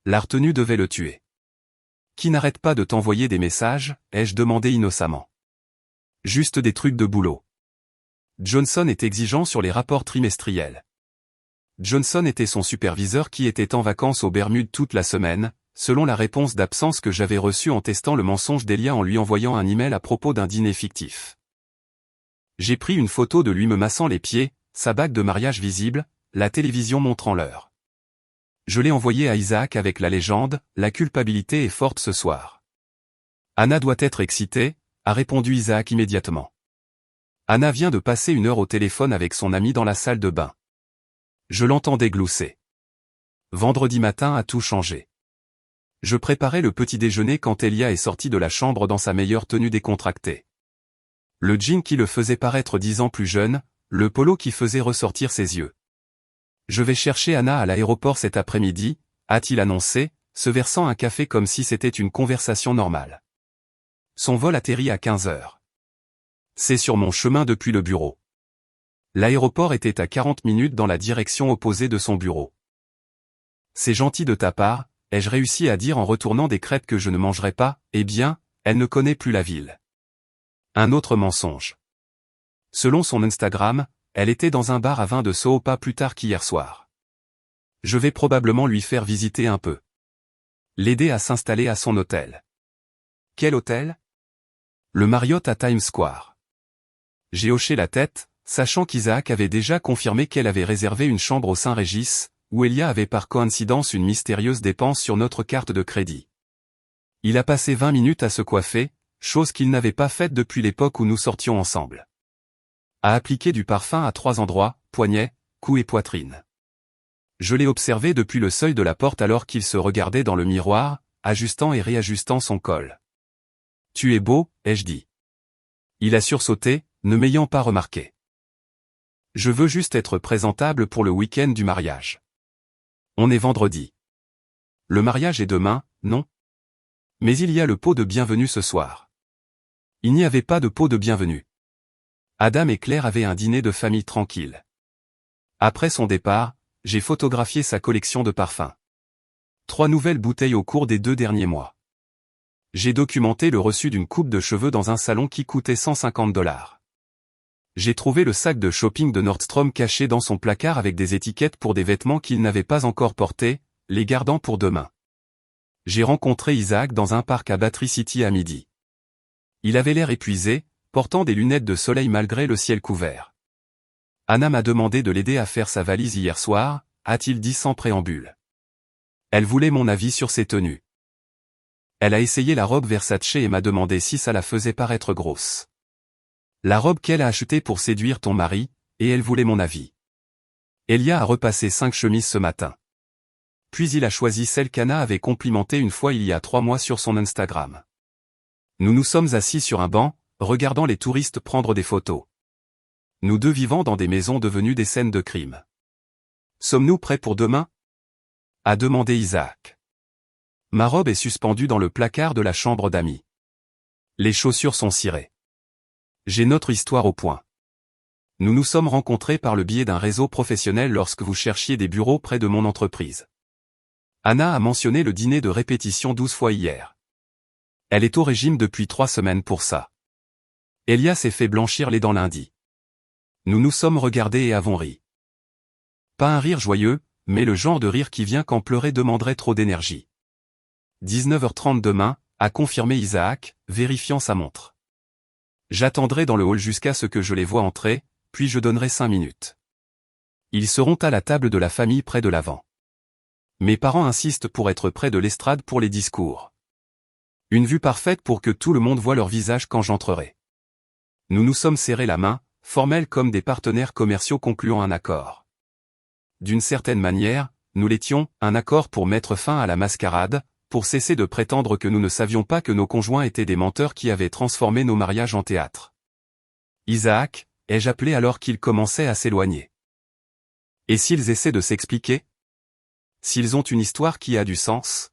La retenue devait le tuer. « Qui n'arrête pas de t'envoyer des messages ?» ai-je demandé innocemment. « Juste des trucs de boulot. » Johnson est exigeant sur les rapports trimestriels. Johnson était son superviseur qui était en vacances aux Bermudes toute la semaine, selon la réponse d'absence que j'avais reçue en testant le mensonge d'Elia en lui envoyant un email à propos d'un dîner fictif. J'ai pris une photo de lui me massant les pieds, sa bague de mariage visible, la télévision montrant l'heure. Je l'ai envoyé à Isaac avec la légende « La culpabilité est forte ce soir ». Anna doit être excitée, a répondu Isaac immédiatement. Anna vient de passer 1 heure au téléphone avec son ami dans la salle de bain. Je l'entendais glousser. Vendredi matin a tout changé. Je préparais le petit déjeuner quand Elia est sortie de la chambre dans sa meilleure tenue décontractée. Le jean qui le faisait paraître 10 ans plus jeune, le polo qui faisait ressortir ses yeux. Je vais chercher Anna à l'aéroport cet après-midi, a-t-il annoncé, se versant un café comme si c'était une conversation normale. Son vol atterrit à 15 heures. C'est sur mon chemin depuis le bureau. L'aéroport était à 40 minutes dans la direction opposée de son bureau. C'est gentil de ta part, ai-je réussi à dire en retournant des crêpes que je ne mangerai pas, eh bien, elle ne connaît plus la ville. Un autre mensonge. Selon son Instagram, elle était dans un bar à vin de Soho pas plus tard qu'hier soir. Je vais probablement lui faire visiter un peu. L'aider à s'installer à son hôtel. Quel hôtel? Le Marriott à Times Square. J'ai hoché la tête, sachant qu'Isaac avait déjà confirmé qu'elle avait réservé une chambre au Saint-Régis, où Elia avait par coïncidence une mystérieuse dépense sur notre carte de crédit. Il a passé 20 minutes à se coiffer, chose qu'il n'avait pas faite depuis l'époque où nous sortions ensemble. A appliqué du parfum à 3 endroits, poignet, cou et poitrine. Je l'ai observé depuis le seuil de la porte alors qu'il se regardait dans le miroir, ajustant et réajustant son col. « Tu es beau », ai-je dit. Il a sursauté, ne m'ayant pas remarqué. Je veux juste être présentable pour le week-end du mariage. On est vendredi. Le mariage est demain, non? Mais il y a le pot de bienvenue ce soir. Il n'y avait pas de pot de bienvenue. Adam et Claire avaient un dîner de famille tranquille. Après son départ, j'ai photographié sa collection de parfums. 3 nouvelles bouteilles au cours des 2 derniers mois. J'ai documenté le reçu d'une coupe de cheveux dans un salon qui coûtait $150. J'ai trouvé le sac de shopping de Nordstrom caché dans son placard avec des étiquettes pour des vêtements qu'il n'avait pas encore portés, les gardant pour demain. J'ai rencontré Isaac dans un parc à Battery City à midi. Il avait l'air épuisé, portant des lunettes de soleil malgré le ciel couvert. Anna m'a demandé de l'aider à faire sa valise hier soir, a-t-il dit sans préambule. Elle voulait mon avis sur ses tenues. Elle a essayé la robe Versace et m'a demandé si ça la faisait paraître grosse. La robe qu'elle a achetée pour séduire ton mari, et elle voulait mon avis. Elia a repassé 5 chemises ce matin. Puis il a choisi celle qu'Anna avait complimentée une fois il y a 3 mois sur son Instagram. Nous nous sommes assis sur un banc, regardant les touristes prendre des photos. Nous deux vivant dans des maisons devenues des scènes de crime. Sommes-nous prêts pour demain? A demandé Isaac. Ma robe est suspendue dans le placard de la chambre d'amis. Les chaussures sont cirées. J'ai notre histoire au point. Nous nous sommes rencontrés par le biais d'un réseau professionnel lorsque vous cherchiez des bureaux près de mon entreprise. Anna a mentionné le dîner de répétition 12 fois hier. Elle est au régime depuis 3 semaines pour ça. Elia s'est fait blanchir les dents lundi. Nous nous sommes regardés et avons ri. Pas un rire joyeux, mais le genre de rire qui vient quand pleurer demanderait trop d'énergie. 19h30 demain, a confirmé Isaac, vérifiant sa montre. J'attendrai dans le hall jusqu'à ce que je les voie entrer, puis je donnerai 5 minutes. Ils seront à la table de la famille près de l'avant. Mes parents insistent pour être près de l'estrade pour les discours. Une vue parfaite pour que tout le monde voie leur visage quand j'entrerai. Nous nous sommes serrés la main, formels comme des partenaires commerciaux concluant un accord. D'une certaine manière, nous l'étions, un accord pour mettre fin à la mascarade, pour cesser de prétendre que nous ne savions pas que nos conjoints étaient des menteurs qui avaient transformé nos mariages en théâtre. Isaac, ai-je appelé alors qu'ils commençaient à s'éloigner. Et s'ils essaient de s'expliquer? S'ils ont une histoire qui a du sens?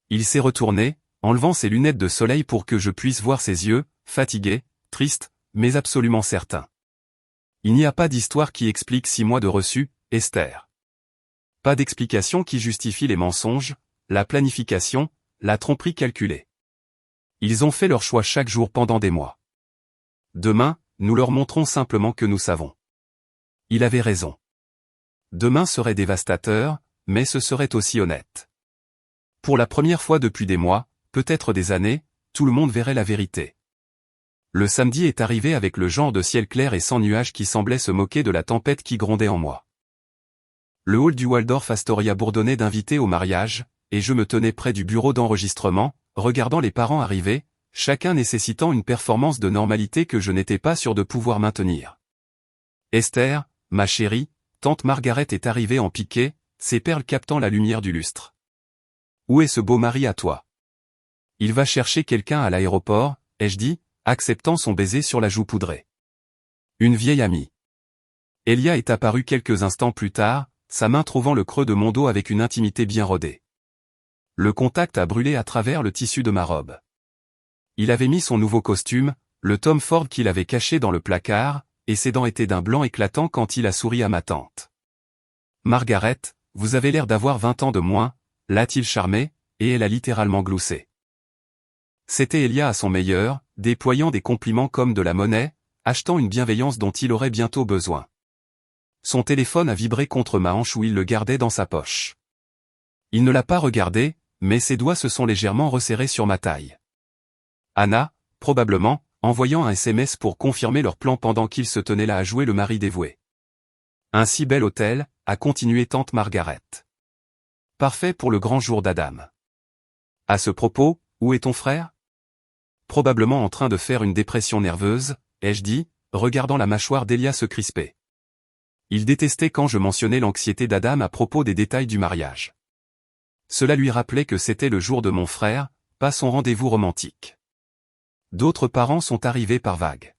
Il s'est retourné, enlevant ses lunettes de soleil pour que je puisse voir ses yeux, fatigués, tristes, mais absolument certains. Il n'y a pas d'histoire qui explique 6 mois de reçu, Esther. Pas d'explication qui justifie les mensonges, la planification, la tromperie calculée. Ils ont fait leur choix chaque jour pendant des mois. Demain, nous leur montrons simplement que nous savons. Il avait raison. Demain serait dévastateur, mais ce serait aussi honnête. Pour la première fois depuis des mois, peut-être des années, tout le monde verrait la vérité. Le samedi est arrivé avec le genre de ciel clair et sans nuages qui semblait se moquer de la tempête qui grondait en moi. Le hall du Waldorf Astoria bourdonnait d'invités au mariage, et je me tenais près du bureau d'enregistrement, regardant les parents arriver, chacun nécessitant une performance de normalité que je n'étais pas sûr de pouvoir maintenir. Esther, ma chérie, tante Margaret est arrivée en piqué, ses perles captant la lumière du lustre. Où est ce beau mari à toi? Il va chercher quelqu'un à l'aéroport, ai-je dit, acceptant son baiser sur la joue poudrée. Une vieille amie. Elia est apparue quelques instants plus tard, sa main trouvant le creux de mon dos avec une intimité bien rodée. Le contact a brûlé à travers le tissu de ma robe. Il avait mis son nouveau costume, le Tom Ford qu'il avait caché dans le placard, et ses dents étaient d'un blanc éclatant quand il a souri à ma tante. Margaret, vous avez l'air d'avoir 20 ans de moins, l'a-t-il charmé, et elle a littéralement gloussé. C'était Elia à son meilleur, déployant des compliments comme de la monnaie, achetant une bienveillance dont il aurait bientôt besoin. Son téléphone a vibré contre ma hanche où il le gardait dans sa poche. Il ne l'a pas regardé, mais ses doigts se sont légèrement resserrés sur ma taille. Anna, probablement, envoyant un SMS pour confirmer leur plan pendant qu'ils se tenaient là à jouer le mari dévoué. Un si bel hôtel, a continué tante Margaret. Parfait pour le grand jour d'Adam. À ce propos, où est ton frère? Probablement en train de faire une dépression nerveuse, ai-je dit, regardant la mâchoire d'Elia se crisper. Il détestait quand je mentionnais l'anxiété d'Adam à propos des détails du mariage. Cela lui rappelait que c'était le jour de mon frère, pas son rendez-vous romantique. D'autres parents sont arrivés par vagues.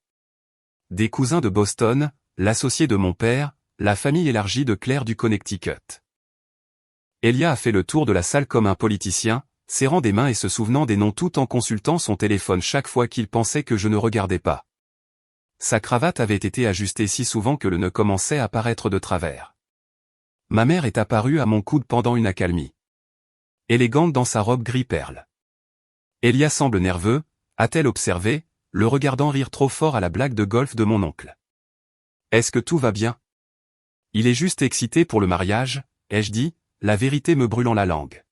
Des cousins de Boston, l'associé de mon père, la famille élargie de Claire du Connecticut. Elia a fait le tour de la salle comme un politicien, serrant des mains et se souvenant des noms tout en consultant son téléphone chaque fois qu'il pensait que je ne regardais pas. Sa cravate avait été ajustée si souvent que le nœud commençait à paraître de travers. Ma mère est apparue à mon coude pendant une accalmie. Élégante dans sa robe gris perle. Elia semble nerveux, a-t-elle observé, le regardant rire trop fort à la blague de golf de mon oncle. Est-ce que tout va bien? Il est juste excité pour le mariage, ai-je dit, la vérité me brûlant la langue.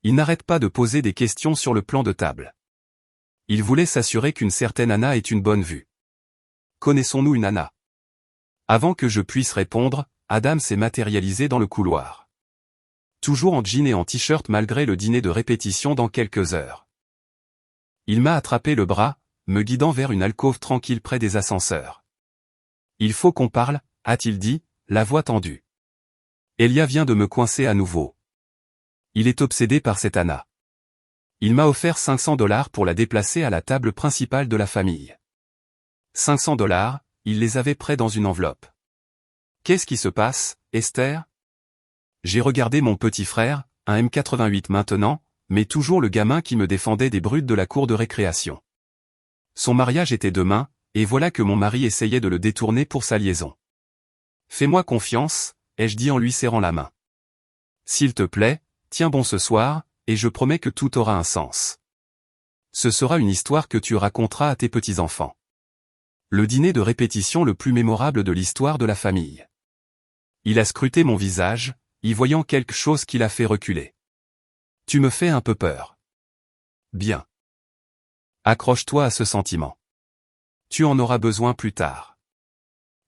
Il n'arrête pas de poser des questions sur le plan de table. Il voulait s'assurer qu'une certaine Anna ait une bonne vue. Connaissons-nous une Anna? Avant que je puisse répondre, Adam s'est matérialisé dans le couloir. Toujours en jean et en t-shirt malgré le dîner de répétition dans quelques heures. Il m'a attrapé le bras, me guidant vers une alcôve tranquille près des ascenseurs. Il faut qu'on parle, a-t-il dit, la voix tendue. Elia vient de me coincer à nouveau. Il est obsédé par cette Anna. Il m'a offert $500 pour la déplacer à la table principale de la famille. $500, il les avait prêts dans une enveloppe. Qu'est-ce qui se passe, Esther? J'ai regardé mon petit frère, un M88 maintenant, mais toujours le gamin qui me défendait des brutes de la cour de récréation. Son mariage était demain, et voilà que mon mari essayait de le détourner pour sa liaison. Fais-moi confiance, ai-je dit en lui serrant la main. S'il te plaît, tiens bon ce soir, et je promets que tout aura un sens. Ce sera une histoire que tu raconteras à tes petits-enfants. Le dîner de répétition le plus mémorable de l'histoire de la famille. Il a scruté mon visage, y voyant quelque chose qui l'a fait reculer. Tu me fais un peu peur. Bien. Accroche-toi à ce sentiment. Tu en auras besoin plus tard.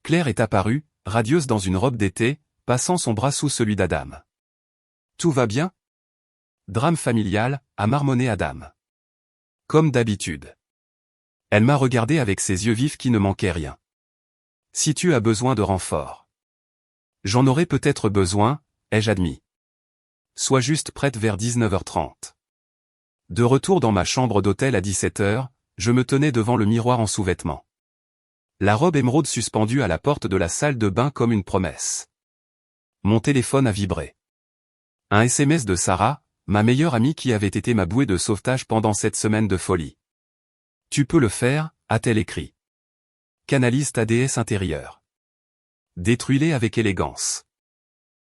Claire est apparue, radieuse dans une robe d'été, passant son bras sous celui d'Adam. Tout va bien? Drame familial, a marmonné Adam. Comme d'habitude. Elle m'a regardé avec ses yeux vifs qui ne manquaient rien. Si tu as besoin de renfort. J'en aurai peut-être besoin, ai-je admis. Sois juste prête vers 19h30. De retour dans ma chambre d'hôtel à 17h, je me tenais devant le miroir en sous-vêtements. La robe émeraude suspendue à la porte de la salle de bain comme une promesse. Mon téléphone a vibré. Un SMS de Sarah, ma meilleure amie qui avait été ma bouée de sauvetage pendant cette semaine de folie. Tu peux le faire, a-t-elle écrit. Canalise ta déesse intérieure. Détruis-les avec élégance.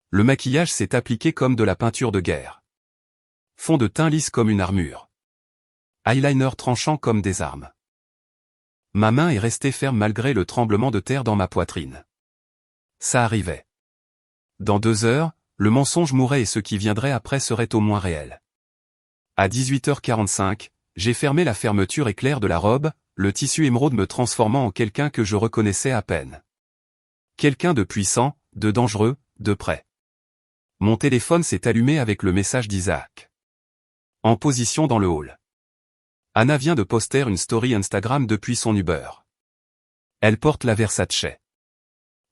Le maquillage s'est appliqué comme de la peinture de guerre. Fond de teint lisse comme une armure. Eyeliner tranchant comme des armes. Ma main est restée ferme malgré le tremblement de terre dans ma poitrine. Ça arrivait. Dans 2 heures, le mensonge mourrait et ce qui viendrait après serait au moins réel. À 18h45, j'ai fermé la fermeture éclair de la robe, le tissu émeraude me transformant en quelqu'un que je reconnaissais à peine. Quelqu'un de puissant, de dangereux, de près. Mon téléphone s'est allumé avec le message d'Isaac. En position dans le hall. Anna vient de poster une story Instagram depuis son Uber. Elle porte la Versace.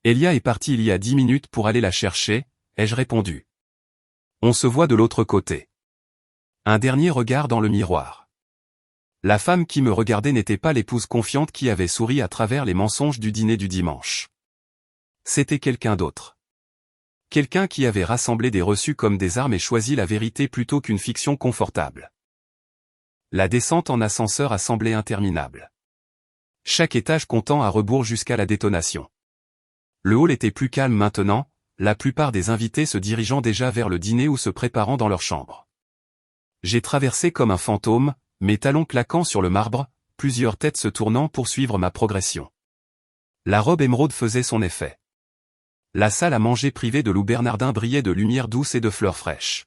Elia est parti il y a 10 minutes pour aller la chercher, ai-je répondu. On se voit de l'autre côté. Un dernier regard dans le miroir. La femme qui me regardait n'était pas l'épouse confiante qui avait souri à travers les mensonges du dîner du dimanche. C'était quelqu'un d'autre. Quelqu'un qui avait rassemblé des reçus comme des armes et choisi la vérité plutôt qu'une fiction confortable. La descente en ascenseur a semblé interminable. Chaque étage comptant à rebours jusqu'à la détonation. Le hall était plus calme maintenant, la plupart des invités se dirigeant déjà vers le dîner ou se préparant dans leur chambre. J'ai traversé comme un fantôme, mes talons claquant sur le marbre, plusieurs têtes se tournant pour suivre ma progression. La robe émeraude faisait son effet. La salle à manger privée de Lou Bernardin brillait de lumière douce et de fleurs fraîches.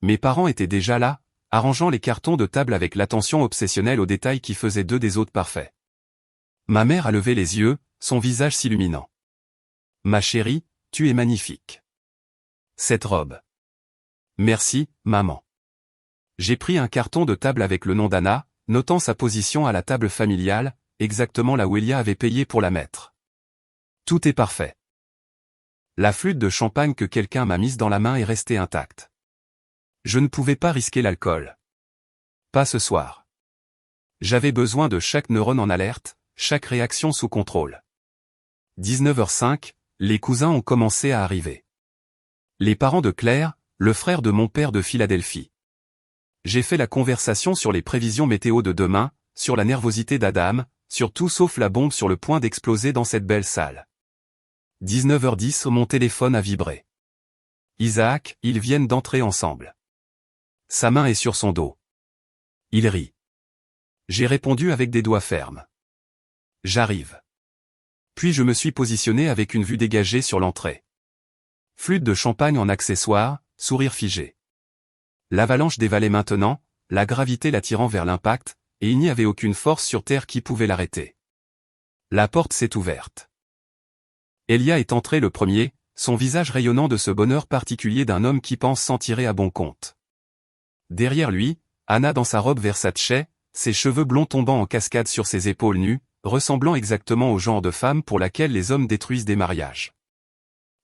Mes parents étaient déjà là, arrangeant les cartons de table avec l'attention obsessionnelle aux détails qui faisaient d'eux des hôtes parfaits. Ma mère a levé les yeux, son visage s'illuminant. Ma chérie, tu es magnifique. Cette robe. Merci, maman. J'ai pris un carton de table avec le nom d'Anna, notant sa position à la table familiale, exactement là où Elia avait payé pour la mettre. Tout est parfait. La flûte de champagne que quelqu'un m'a mise dans la main est restée intacte. Je ne pouvais pas risquer l'alcool. Pas ce soir. J'avais besoin de chaque neurone en alerte, chaque réaction sous contrôle. 19h05, les cousins ont commencé à arriver. Les parents de Claire, le frère de mon père de Philadelphie. J'ai fait la conversation sur les prévisions météo de demain, sur la nervosité d'Adam, sur tout sauf la bombe sur le point d'exploser dans cette belle salle. 19h10, mon téléphone a vibré. Isaac, ils viennent d'entrer ensemble. Sa main est sur son dos. Il rit. J'ai répondu avec des doigts fermes. J'arrive. Puis je me suis positionné avec une vue dégagée sur l'entrée. Flûte de champagne en accessoire, sourire figé. L'avalanche dévalait maintenant, la gravité l'attirant vers l'impact, et il n'y avait aucune force sur terre qui pouvait l'arrêter. La porte s'est ouverte. Elia est entré le premier, son visage rayonnant de ce bonheur particulier d'un homme qui pense s'en tirer à bon compte. Derrière lui, Anna dans sa robe Versace, ses cheveux blonds tombant en cascade sur ses épaules nues, ressemblant exactement au genre de femme pour laquelle les hommes détruisent des mariages.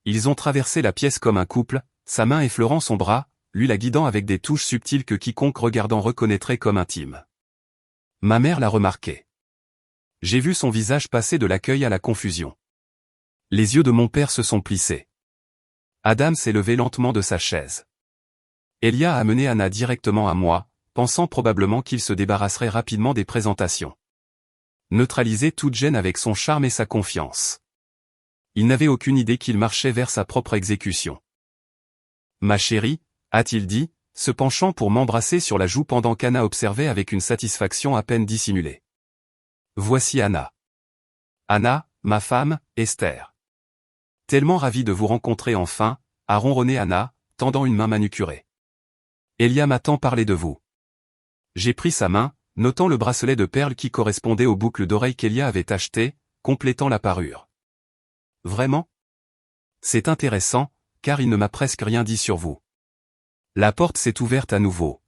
Ils ont traversé la pièce comme un couple, sa main effleurant son bras, lui la guidant avec des touches subtiles que quiconque regardant reconnaîtrait comme intimes. Ma mère l'a remarqué. J'ai vu son visage passer de l'accueil à la confusion. Les yeux de mon père se sont plissés. Adam s'est levé lentement de sa chaise. Elia a amené Anna directement à moi, pensant probablement qu'il se débarrasserait rapidement des présentations. Neutraliser toute gêne avec son charme et sa confiance. Il n'avait aucune idée qu'il marchait vers sa propre exécution. Ma chérie, a-t-il dit, se penchant pour m'embrasser sur la joue pendant qu'Anna observait avec une satisfaction à peine dissimulée. Voici Anna. Anna, ma femme, Esther. Tellement ravi de vous rencontrer enfin, a ronronné Anna, tendant une main manucurée. Elia m'a tant parlé de vous. J'ai pris sa main, notant le bracelet de perles qui correspondait aux boucles d'oreilles qu'Elia avait achetées, complétant la parure. Vraiment? C'est intéressant, car il ne m'a presque rien dit sur vous. La porte s'est ouverte à nouveau.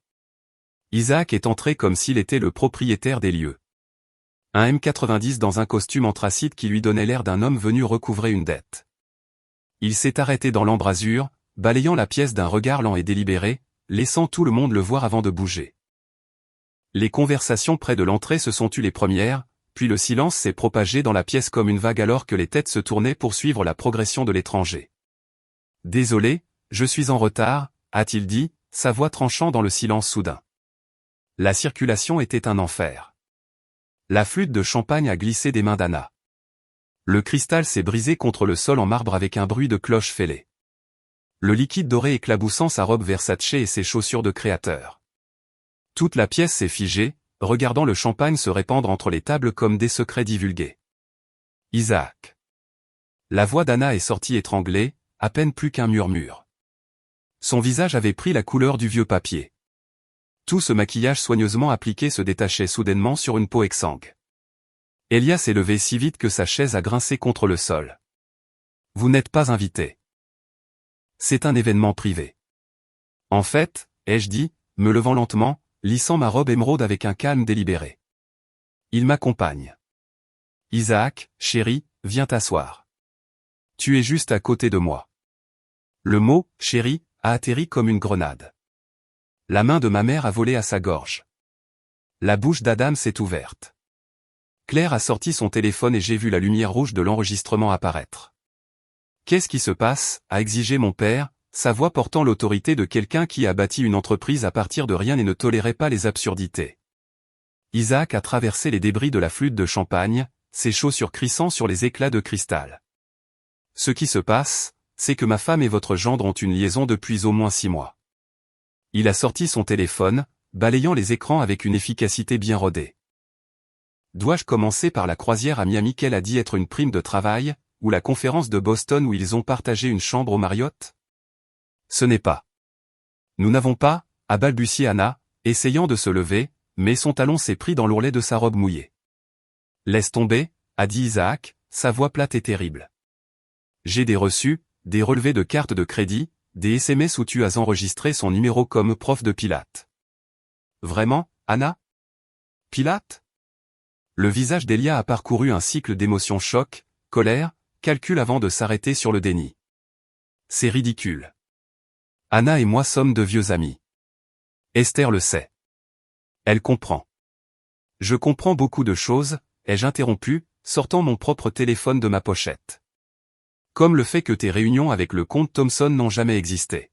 Isaac est entré comme s'il était le propriétaire des lieux. Un M90 dans un costume anthracite qui lui donnait l'air d'un homme venu recouvrer une dette. Il s'est arrêté dans l'embrasure, balayant la pièce d'un regard lent et délibéré, laissant tout le monde le voir avant de bouger. Les conversations près de l'entrée se sont tues les premières, puis le silence s'est propagé dans la pièce comme une vague alors que les têtes se tournaient pour suivre la progression de l'étranger. Désolé, je suis en retard, a-t-il dit, sa voix tranchant dans le silence soudain. La circulation était un enfer. La flûte de champagne a glissé des mains d'Anna. Le cristal s'est brisé contre le sol en marbre avec un bruit de cloche fêlée. Le liquide doré éclaboussant sa robe Versace et ses chaussures de créateur. Toute la pièce s'est figée, regardant le champagne se répandre entre les tables comme des secrets divulgués. Isaac. La voix d'Anna est sortie étranglée, à peine plus qu'un murmure. Son visage avait pris la couleur du vieux papier. Tout ce maquillage soigneusement appliqué se détachait soudainement sur une peau exsangue. Elia s'est levé si vite que sa chaise a grincé contre le sol. Vous n'êtes pas invité. C'est un événement privé. En fait, ai-je dit, me levant lentement, lissant ma robe émeraude avec un calme délibéré. Il m'accompagne. Isaac, chéri, viens t'asseoir. Tu es juste à côté de moi. Le mot, chéri, a atterri comme une grenade. La main de ma mère a volé à sa gorge. La bouche d'Adam s'est ouverte. Claire a sorti son téléphone et j'ai vu la lumière rouge de l'enregistrement apparaître. Qu'est-ce qui se passe, a exigé mon père, sa voix portant l'autorité de quelqu'un qui a bâti une entreprise à partir de rien et ne tolérait pas les absurdités. Isaac a traversé les débris de la flûte de champagne, ses chaussures crissant sur les éclats de cristal. Ce qui se passe, c'est que ma femme et votre gendre ont une liaison depuis au moins 6 mois. Il a sorti son téléphone, balayant les écrans avec une efficacité bien rodée. Dois-je commencer par la croisière à Miami qu'elle a dit être une prime de travail, ou la conférence de Boston où ils ont partagé une chambre au Marriott? Ce n'est pas. Nous n'avons pas, a balbutié Anna, essayant de se lever, mais son talon s'est pris dans l'ourlet de sa robe mouillée. Laisse tomber, a dit Isaac, sa voix plate et terrible. J'ai des reçus, des relevés de cartes de crédit, des SMS où tu as enregistré son numéro comme prof de Pilates. Vraiment, Anna? Pilates? Le visage d'Elia a parcouru un cycle d'émotions choc, colère, calcul avant de s'arrêter sur le déni. C'est ridicule. Anna et moi sommes de vieux amis. Esther le sait. Elle comprend. Je comprends beaucoup de choses, ai-je interrompu, sortant mon propre téléphone de ma pochette. Comme le fait que tes réunions avec le comte Thompson n'ont jamais existé.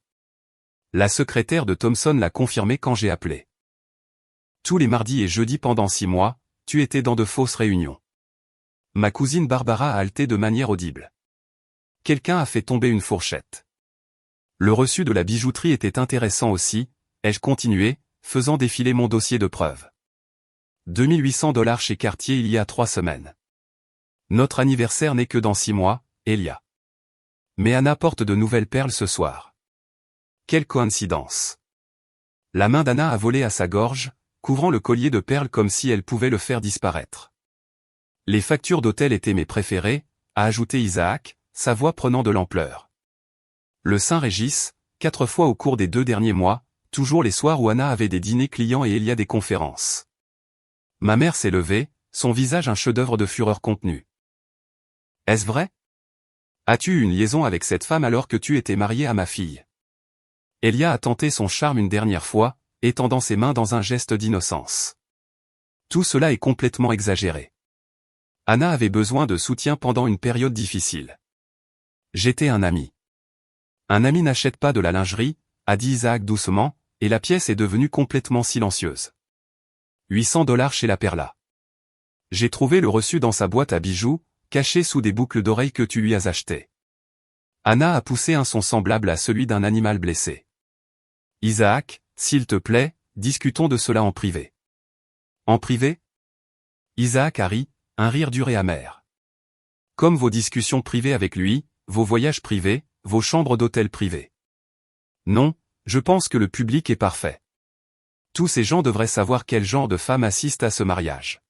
La secrétaire de Thompson l'a confirmé quand j'ai appelé. Tous les mardis et jeudis pendant 6 mois, tu étais dans de fausses réunions. Ma cousine Barbara a haleté de manière audible. Quelqu'un a fait tomber une fourchette. Le reçu de la bijouterie était intéressant aussi, ai-je continué, faisant défiler mon dossier de preuves. $2800 chez Cartier il y a 3 semaines. Notre anniversaire n'est que dans 6 mois, Elia. Mais Anna porte de nouvelles perles ce soir. Quelle coïncidence. La main d'Anna a volé à sa gorge, couvrant le collier de perles comme si elle pouvait le faire disparaître. Les factures d'hôtel étaient mes préférées, a ajouté Isaac, sa voix prenant de l'ampleur. Le Saint-Régis, 4 fois au cours des 2 derniers mois, toujours les soirs où Anna avait des dîners clients et Elia des conférences. Ma mère s'est levée, son visage un chef-d'œuvre de fureur contenue. Est-ce vrai? As-tu eu une liaison avec cette femme alors que tu étais marié à ma fille? Elia a tenté son charme une dernière fois, étendant ses mains dans un geste d'innocence. Tout cela est complètement exagéré. Anna avait besoin de soutien pendant une période difficile. J'étais un ami. Un ami n'achète pas de la lingerie, a dit Isaac doucement, et la pièce est devenue complètement silencieuse. $800 chez la Perla. J'ai trouvé le reçu dans sa boîte à bijoux, caché sous des boucles d'oreilles que tu lui as achetées. Anna a poussé un son semblable à celui d'un animal blessé. Isaac, s'il te plaît, discutons de cela en privé. En privé? Isaac a ri, un rire dur et amer. Comme vos discussions privées avec lui, vos voyages privés, vos chambres d'hôtel privées. Non, je pense que le public est parfait. Tous ces gens devraient savoir quel genre de femme assiste à ce mariage.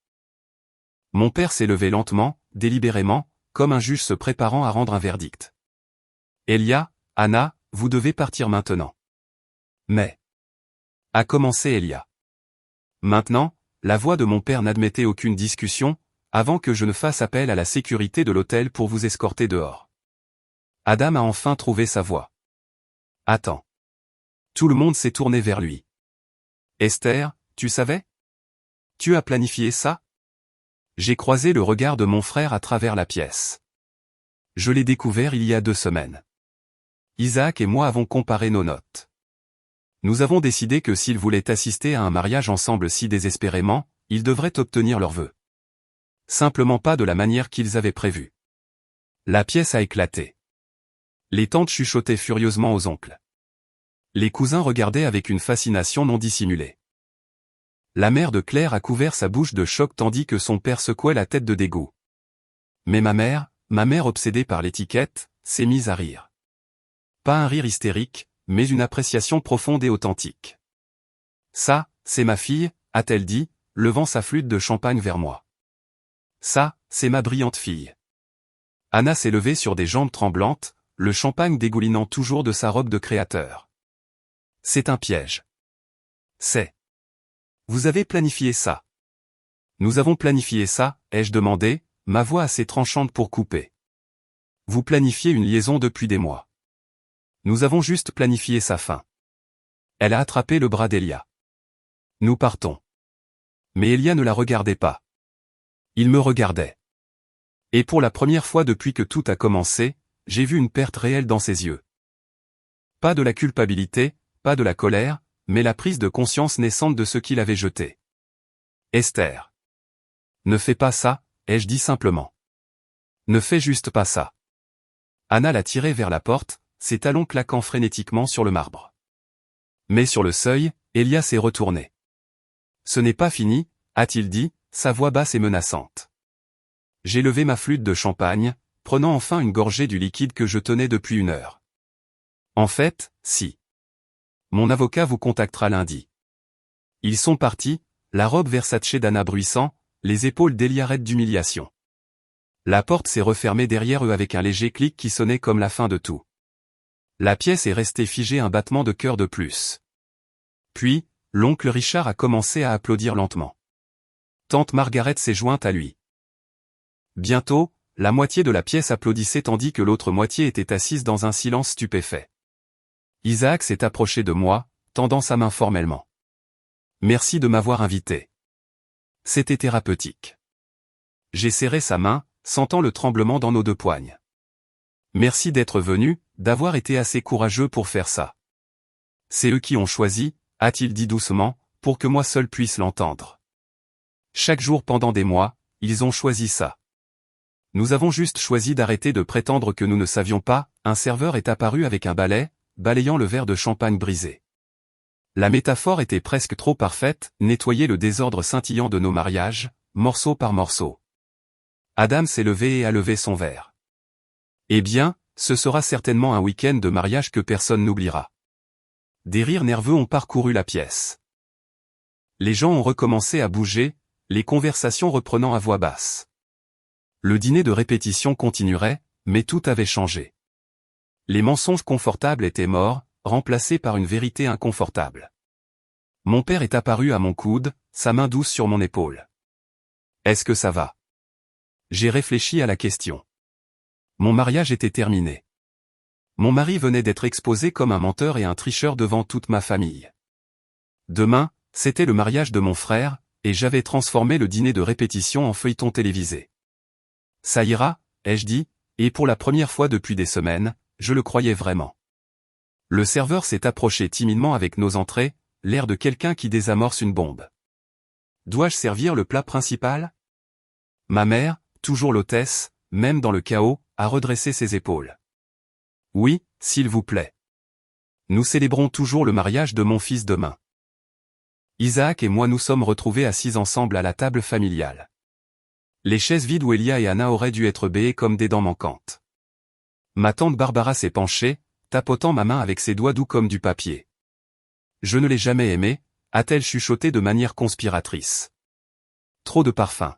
Mon père s'est levé lentement, délibérément, comme un juge se préparant à rendre un verdict. Elia, Anna, vous devez partir maintenant. Mais. A commencé Elia. Maintenant, la voix de mon père n'admettait aucune discussion, avant que je ne fasse appel à la sécurité de l'hôtel pour vous escorter dehors. Adam a enfin trouvé sa voix. Attends. Tout le monde s'est tourné vers lui. Esther, tu savais? Tu as planifié ça? J'ai croisé le regard de mon frère à travers la pièce. Je l'ai découvert il y a 2 semaines. Isaac et moi avons comparé nos notes. Nous avons décidé que s'ils voulaient assister à un mariage ensemble si désespérément, ils devraient obtenir leurs vœux. Simplement pas de la manière qu'ils avaient prévu. La pièce a éclaté. Les tantes chuchotaient furieusement aux oncles. Les cousins regardaient avec une fascination non dissimulée. La mère de Claire a couvert sa bouche de choc tandis que son père secouait la tête de dégoût. Mais ma mère obsédée par l'étiquette, s'est mise à rire. Pas un rire hystérique, mais une appréciation profonde et authentique. Ça, c'est ma fille, a-t-elle dit, levant sa flûte de champagne vers moi. Ça, c'est ma brillante fille. Anna s'est levée sur des jambes tremblantes, le champagne dégoulinant toujours de sa robe de créateur. C'est un piège. C'est. Vous avez planifié ça. Nous avons planifié ça, ai-je demandé, ma voix assez tranchante pour couper. Vous planifiez une liaison depuis des mois. Nous avons juste planifié sa fin. Elle a attrapé le bras d'Elia. Nous partons. Mais Elia ne la regardait pas. Il me regardait. Et pour la première fois depuis que tout a commencé, j'ai vu une perte réelle dans ses yeux. Pas de la culpabilité, pas de la colère, mais la prise de conscience naissante de ce qu'il avait jeté. Esther. Ne fais pas ça, ai-je dit simplement. Ne fais juste pas ça. Anna l'a tiré vers la porte, ses talons claquant frénétiquement sur le marbre. Mais sur le seuil, Elia s'est retourné. Ce n'est pas fini, a-t-il dit, sa voix basse et menaçante. J'ai levé ma flûte de champagne, prenant enfin une gorgée du liquide que je tenais depuis 1 heure. En fait, si. Mon avocat vous contactera lundi. Ils sont partis, la robe Versace d'Anna bruissant, les épaules d'Elia raides d'humiliation. La porte s'est refermée derrière eux avec un léger clic qui sonnait comme la fin de tout. La pièce est restée figée un battement de cœur de plus. Puis, l'oncle Richard a commencé à applaudir lentement. Tante Margaret s'est jointe à lui. Bientôt, la moitié de la pièce applaudissait tandis que l'autre moitié était assise dans un silence stupéfait. Isaac s'est approché de moi, tendant sa main formellement. Merci de m'avoir invité. C'était thérapeutique. J'ai serré sa main, sentant le tremblement dans nos 2 poignes. Merci d'être venu, d'avoir été assez courageux pour faire ça. C'est eux qui ont choisi, a-t-il dit doucement, pour que moi seul puisse l'entendre. Chaque jour pendant des mois, ils ont choisi ça. Nous avons juste choisi d'arrêter de prétendre que nous ne savions pas, un serveur est apparu avec un balai, balayant le verre de champagne brisé. La métaphore était presque trop parfaite, nettoyer le désordre scintillant de nos mariages, morceau par morceau. Adam s'est levé et a levé son verre. Eh bien, ce sera certainement un week-end de mariage que personne n'oubliera. Des rires nerveux ont parcouru la pièce. Les gens ont recommencé à bouger, les conversations reprenant à voix basse. Le dîner de répétition continuerait, mais tout avait changé. Les mensonges confortables étaient morts, remplacés par une vérité inconfortable. Mon père est apparu à mon coude, sa main douce sur mon épaule. Est-ce que ça va? J'ai réfléchi à la question. Mon mariage était terminé. Mon mari venait d'être exposé comme un menteur et un tricheur devant toute ma famille. Demain, c'était le mariage de mon frère, et j'avais transformé le dîner de répétition en feuilleton télévisé. Ça ira, ai-je dit, et pour la première fois depuis des semaines, je le croyais vraiment. Le serveur s'est approché timidement avec nos entrées, l'air de quelqu'un qui désamorce une bombe. Dois-je servir le plat principal? Ma mère, toujours l'hôtesse, même dans le chaos, a redressé ses épaules. Oui, s'il vous plaît. Nous célébrons toujours le mariage de mon fils demain. Isaac et moi nous sommes retrouvés assis ensemble à la table familiale. Les chaises vides où Elia et Anna auraient dû être béées comme des dents manquantes. Ma tante Barbara s'est penchée, tapotant ma main avec ses doigts doux comme du papier. Je ne l'ai jamais aimé, a-t-elle chuchoté de manière conspiratrice. Trop de parfum.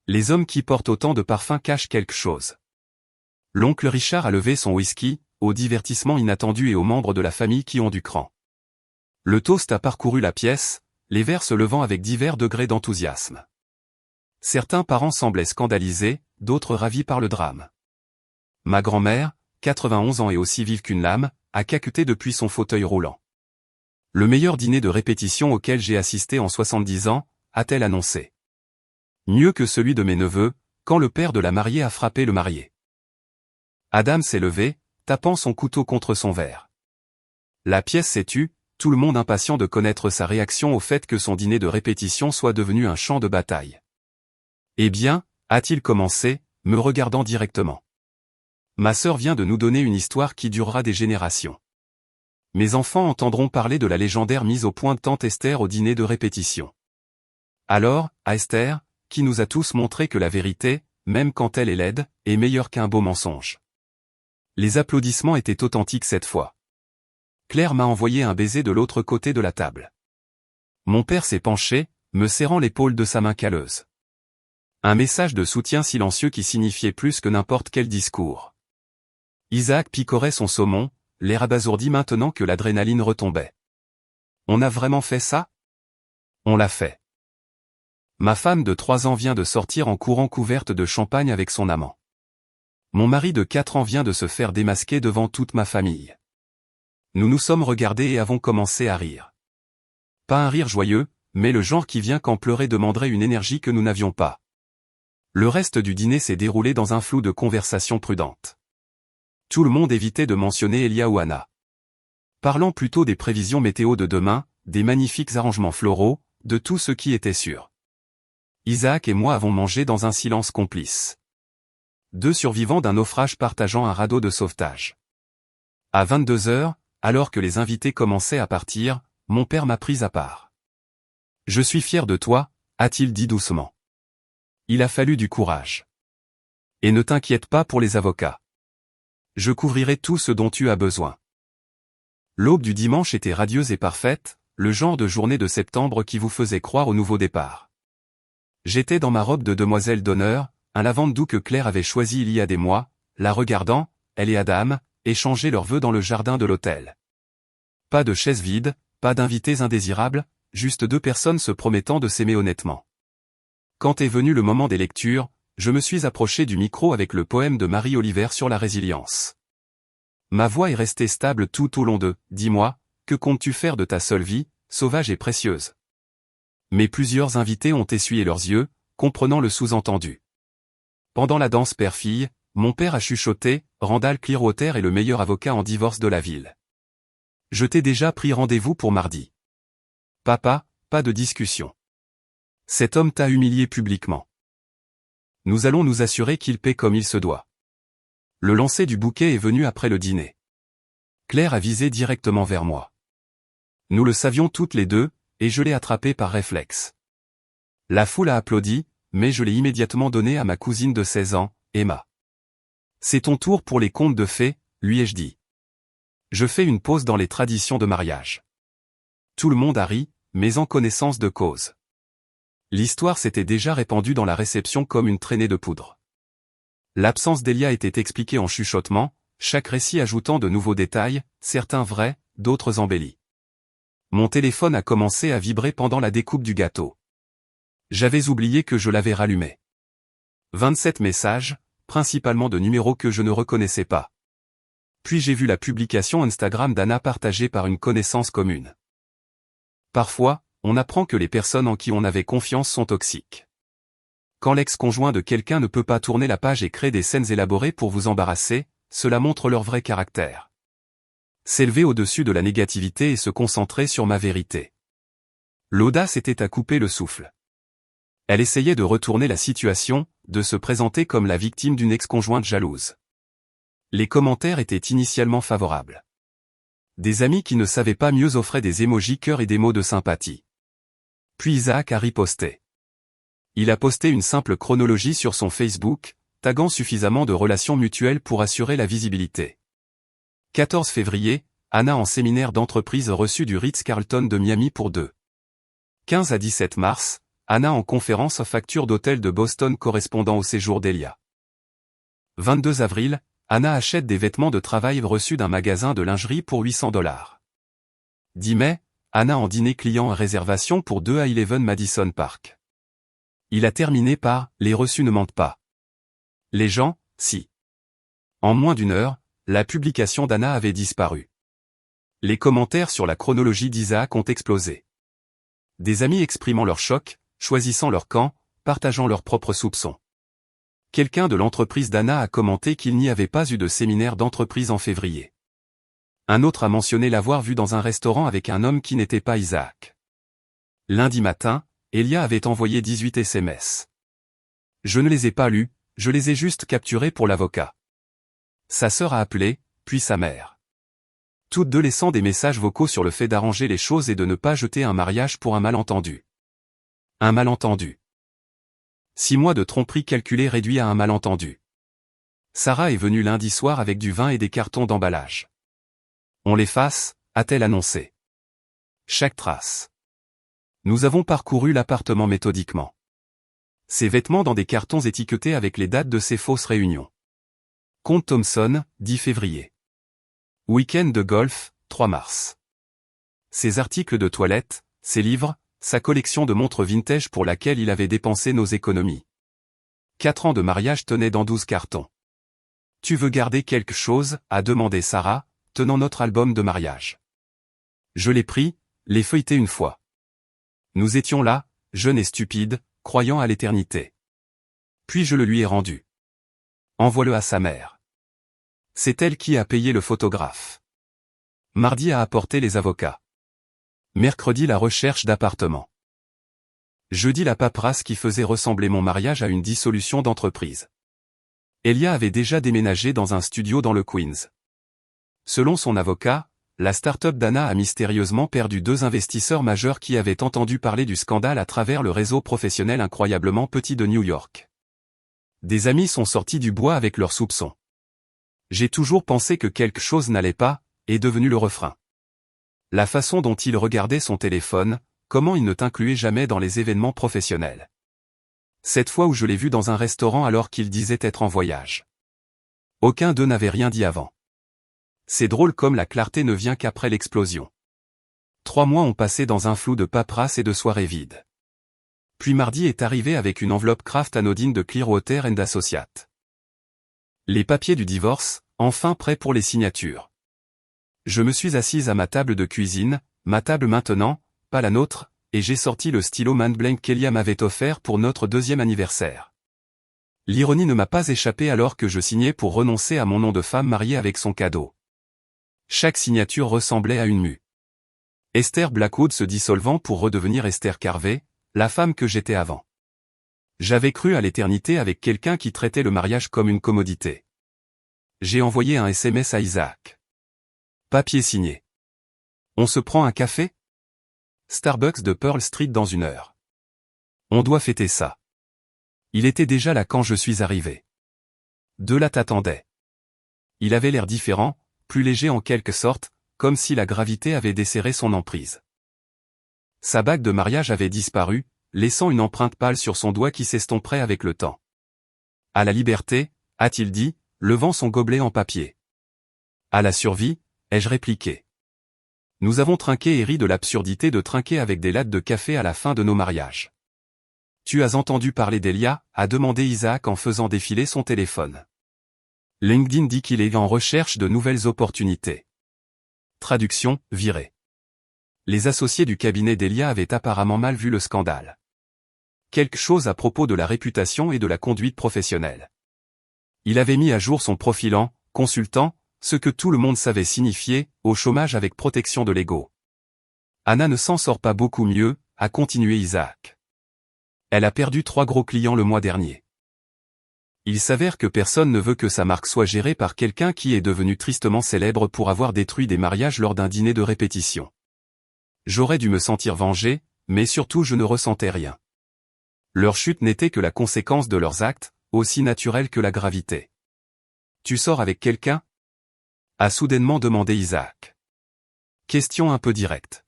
Les hommes qui portent autant de parfum cachent quelque chose. L'oncle Richard a levé son whisky, au divertissement inattendu et aux membres de la famille qui ont du cran. Le toast a parcouru la pièce, les verres se levant avec divers degrés d'enthousiasme. Certains parents semblaient scandalisés, d'autres ravis par le drame. Ma grand-mère, 91 ans et aussi vive qu'une lame, a caqueté depuis son fauteuil roulant. Le meilleur dîner de répétition auquel j'ai assisté en 70 ans, a-t-elle annoncé. Mieux que celui de mes neveux, quand le père de la mariée a frappé le marié. Adam s'est levé, tapant son couteau contre son verre. La pièce s'est tue, tout le monde impatient de connaître sa réaction au fait que son dîner de répétition soit devenu un champ de bataille. Eh bien, a-t-il commencé, me regardant directement. Ma sœur vient de nous donner une histoire qui durera des générations. Mes enfants entendront parler de la légendaire mise au point de tante Esther au dîner de répétition. Alors, à Esther, qui nous a tous montré que la vérité, même quand elle est laide, est meilleure qu'un beau mensonge. Les applaudissements étaient authentiques cette fois. Claire m'a envoyé un baiser de l'autre côté de la table. Mon père s'est penché, me serrant l'épaule de sa main calleuse. Un message de soutien silencieux qui signifiait plus que n'importe quel discours. Isaac picorait son saumon, l'air abasourdi maintenant que l'adrénaline retombait. On a vraiment fait ça? On l'a fait. Ma femme de 3 ans vient de sortir en courant couverte de champagne avec son amant. Mon mari de 4 ans vient de se faire démasquer devant toute ma famille. Nous nous sommes regardés et avons commencé à rire. Pas un rire joyeux, mais le genre qui vient quand pleurer demanderait une énergie que nous n'avions pas. Le reste du dîner s'est déroulé dans un flou de conversation prudente. Tout le monde évitait de mentionner Elia ou Anna. Parlant plutôt des prévisions météo de demain, des magnifiques arrangements floraux, de tout ce qui était sûr. Isaac et moi avons mangé dans un silence complice. 2 survivants d'un naufrage partageant un radeau de sauvetage. À 22h, alors que les invités commençaient à partir, mon père m'a pris à part. « Je suis fier de toi », a-t-il dit doucement. Il a fallu du courage. Et ne t'inquiète pas pour les avocats. Je couvrirai tout ce dont tu as besoin. L'aube du dimanche était radieuse et parfaite, le genre de journée de septembre qui vous faisait croire au nouveau départ. J'étais dans ma robe de demoiselle d'honneur, un lavande doux que Claire avait choisi il y a des mois, la regardant, elle et Adam, échanger leurs vœux dans le jardin de l'hôtel. Pas de chaises vides, pas d'invités indésirables, juste 2 personnes se promettant de s'aimer honnêtement. Quand est venu le moment des lectures, je me suis approché du micro avec le poème de Marie Oliver sur la résilience. Ma voix est restée stable tout au long de « Dis-moi, que comptes-tu faire de ta seule vie, sauvage et précieuse ?» Mais plusieurs invités ont essuyé leurs yeux, comprenant le sous-entendu. Pendant la danse père-fille, mon père a chuchoté, Randall Clearwater est le meilleur avocat en divorce de la ville. Je t'ai déjà pris rendez-vous pour mardi. Papa, pas de discussion. Cet homme t'a humilié publiquement. Nous allons nous assurer qu'il paie comme il se doit. Le lancer du bouquet est venu après le dîner. Claire a visé directement vers moi. Nous le savions toutes les deux, et je l'ai attrapé par réflexe. La foule a applaudi, mais je l'ai immédiatement donné à ma cousine de 16 ans, Emma. C'est ton tour pour les contes de fées, lui ai-je dit. Je fais une pause dans les traditions de mariage. Tout le monde a ri, mais en connaissance de cause. L'histoire s'était déjà répandue dans la réception comme une traînée de poudre. L'absence d'Elia était expliquée en chuchotement, chaque récit ajoutant de nouveaux détails, certains vrais, d'autres embellis. Mon téléphone a commencé à vibrer pendant la découpe du gâteau. J'avais oublié que je l'avais rallumé. 27 messages, principalement de numéros que je ne reconnaissais pas. Puis j'ai vu la publication Instagram d'Anna partagée par une connaissance commune. Parfois, on apprend que les personnes en qui on avait confiance sont toxiques. Quand l'ex-conjoint de quelqu'un ne peut pas tourner la page et créer des scènes élaborées pour vous embarrasser, cela montre leur vrai caractère. S'élever au-dessus de la négativité et se concentrer sur ma vérité. L'audace était à couper le souffle. Elle essayait de retourner la situation, de se présenter comme la victime d'une ex-conjointe jalouse. Les commentaires étaient initialement favorables. Des amis qui ne savaient pas mieux offraient des émojis cœur et des mots de sympathie. Puis Isaac a riposté. Il a posté une simple chronologie sur son Facebook, taguant suffisamment de relations mutuelles pour assurer la visibilité. 14 février, Anna en séminaire d'entreprise reçu du Ritz-Carlton de Miami pour 2. 15 à 17 mars, Anna en conférence facture d'hôtel de Boston correspondant au séjour d'Elia. 22 avril, Anna achète des vêtements de travail reçus d'un magasin de lingerie pour $800. 10 mai, Anna en dîner client à réservation pour 2 à 11 Madison Park. Il a terminé par « Les reçus ne mentent pas ». Les gens, si. En moins d'une heure, la publication d'Anna avait disparu. Les commentaires sur la chronologie d'Isaac ont explosé. Des amis exprimant leur choc, choisissant leur camp, partageant leurs propres soupçons. Quelqu'un de l'entreprise d'Anna a commenté qu'il n'y avait pas eu de séminaire d'entreprise en février. Un autre a mentionné l'avoir vu dans un restaurant avec un homme qui n'était pas Isaac. Lundi matin, Elia avait envoyé 18 SMS. Je ne les ai pas lus, je les ai juste capturés pour l'avocat. Sa sœur a appelé, puis sa mère. Toutes deux laissant des messages vocaux sur le fait d'arranger les choses et de ne pas jeter un mariage pour un malentendu. Un malentendu. 6 mois de tromperie calculés réduits à un malentendu. Sarah est venue lundi soir avec du vin et des cartons d'emballage. On l'efface, a-t-elle annoncé. Chaque trace. Nous avons parcouru l'appartement méthodiquement. Ses vêtements dans des cartons étiquetés avec les dates de ses fausses réunions. Compte Thomson, 10 février. Week-end de golf, 3 mars. Ses articles de toilette, ses livres, sa collection de montres vintage pour laquelle il avait dépensé nos économies. 4 ans de mariage tenaient dans 12 cartons. Tu veux garder quelque chose, a demandé Sarah, tenant notre album de mariage. Je l'ai pris, l'ai feuilleté une fois. Nous étions là, jeunes et stupides, croyant à l'éternité. Puis je le lui ai rendu. Envoie-le à sa mère. C'est elle qui a payé le photographe. Mardi a apporté les avocats. Mercredi la recherche d'appartement. Jeudi la paperasse qui faisait ressembler mon mariage à une dissolution d'entreprise. Elia avait déjà déménagé dans un studio dans le Queens. Selon son avocat, la start-up d'Anna a mystérieusement perdu 2 investisseurs majeurs qui avaient entendu parler du scandale à travers le réseau professionnel incroyablement petit de New York. Des amis sont sortis du bois avec leurs soupçons. J'ai toujours pensé que quelque chose n'allait pas, est devenu le refrain. La façon dont il regardait son téléphone, comment il ne t'incluait jamais dans les événements professionnels. Cette fois où je l'ai vu dans un restaurant alors qu'il disait être en voyage. Aucun d'eux n'avait rien dit avant. C'est drôle comme la clarté ne vient qu'après l'explosion. 3 mois ont passé dans un flou de paperasse et de soirées vides. Puis mardi est arrivé avec une enveloppe Kraft anodine de Clearwater & Associates. Les papiers du divorce, enfin prêts pour les signatures. Je me suis assise à ma table de cuisine, ma table maintenant, pas la nôtre, et j'ai sorti le stylo Montblanc qu'Elia m'avait offert pour notre 2e anniversaire. L'ironie ne m'a pas échappé alors que je signais pour renoncer à mon nom de femme mariée avec son cadeau. Chaque signature ressemblait à une mue. Esther Blackwood se dissolvant pour redevenir Esther Carvey, la femme que j'étais avant. J'avais cru à l'éternité avec quelqu'un qui traitait le mariage comme une commodité. J'ai envoyé un SMS à Isaac. Papier signé. On se prend un café? Starbucks de Pearl Street dans 1 heure. On doit fêter ça. Il était déjà là quand je suis arrivé. De là t'attendait. Il avait l'air différent, plus léger en quelque sorte, comme si la gravité avait desserré son emprise. Sa bague de mariage avait disparu, laissant une empreinte pâle sur son doigt qui s'estomperait avec le temps. À la liberté, a-t-il dit, levant son gobelet en papier. À la survie, ai-je répliqué. Nous avons trinqué et ri de l'absurdité de trinquer avec des lattes de café à la fin de nos mariages. Tu as entendu parler d'Elia, a demandé Isaac en faisant défiler son téléphone. LinkedIn dit qu'il est en recherche de nouvelles opportunités. Traduction, viré. Les associés du cabinet d'Elia avaient apparemment mal vu le scandale. Quelque chose à propos de la réputation et de la conduite professionnelle. Il avait mis à jour son profil en « consultant », ce que tout le monde savait signifier « au chômage avec protection de l'ego ». Anna ne s'en sort pas beaucoup mieux, a continué Isaac. Elle a perdu 3 gros clients le mois dernier. Il s'avère que personne ne veut que sa marque soit gérée par quelqu'un qui est devenu tristement célèbre pour avoir détruit des mariages lors d'un dîner de répétition. J'aurais dû me sentir vengé, mais surtout je ne ressentais rien. Leur chute n'était que la conséquence de leurs actes, aussi naturelle que la gravité. Tu sors avec quelqu'un? A soudainement demandé Isaac. Question un peu directe.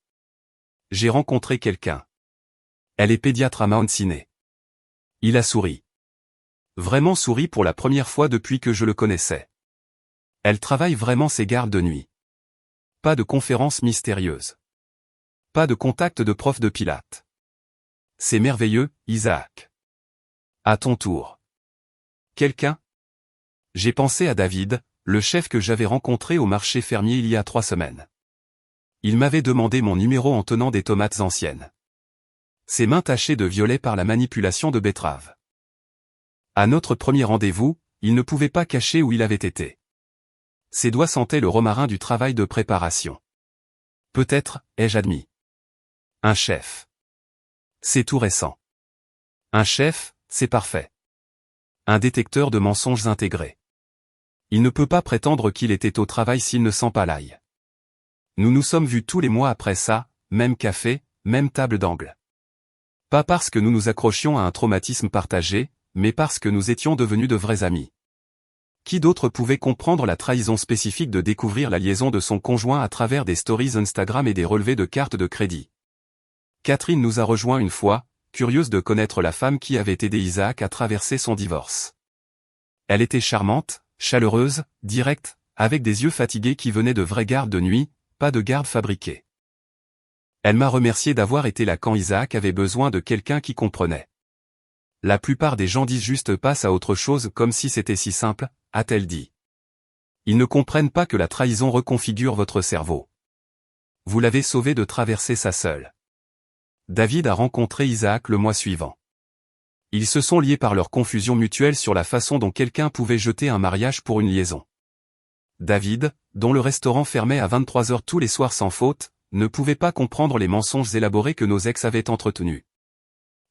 J'ai rencontré quelqu'un. Elle est pédiatre à Mount Sinai. Il a souri. Vraiment souri pour la première fois depuis que je le connaissais. Elle travaille vraiment ses gardes de nuit. Pas de conférences mystérieuses. Pas de contact de prof de pilates. C'est merveilleux, Isaac. À ton tour. Quelqu'un? J'ai pensé à David, le chef que j'avais rencontré au marché fermier il y a 3 semaines. Il m'avait demandé mon numéro en tenant des tomates anciennes. Ses mains tachées de violet par la manipulation de betteraves. À notre premier rendez-vous, il ne pouvait pas cacher où il avait été. Ses doigts sentaient le romarin du travail de préparation. Peut-être, ai-je admis. Un chef. C'est tout récent. Un chef, c'est parfait. Un détecteur de mensonges intégré. Il ne peut pas prétendre qu'il était au travail s'il ne sent pas l'ail. Nous nous sommes vus tous les mois après ça, même café, même table d'angle. Pas parce que nous nous accrochions à un traumatisme partagé, mais parce que nous étions devenus de vrais amis. Qui d'autre pouvait comprendre la trahison spécifique de découvrir la liaison de son conjoint à travers des stories Instagram et des relevés de cartes de crédit? Catherine nous a rejoints une fois, curieuse de connaître la femme qui avait aidé Isaac à traverser son divorce. Elle était charmante, chaleureuse, directe, avec des yeux fatigués qui venaient de vraies gardes de nuit, pas de gardes fabriquées. Elle m'a remercié d'avoir été là quand Isaac avait besoin de quelqu'un qui comprenait. La plupart des gens disent juste passe à autre chose comme si c'était si simple, a-t-elle dit. Ils ne comprennent pas que la trahison reconfigure votre cerveau. Vous l'avez sauvé de traverser ça seul. David a rencontré Isaac le mois suivant. Ils se sont liés par leur confusion mutuelle sur la façon dont quelqu'un pouvait jeter un mariage pour une liaison. David, dont le restaurant fermait à 23 heures tous les soirs sans faute, ne pouvait pas comprendre les mensonges élaborés que nos ex avaient entretenus.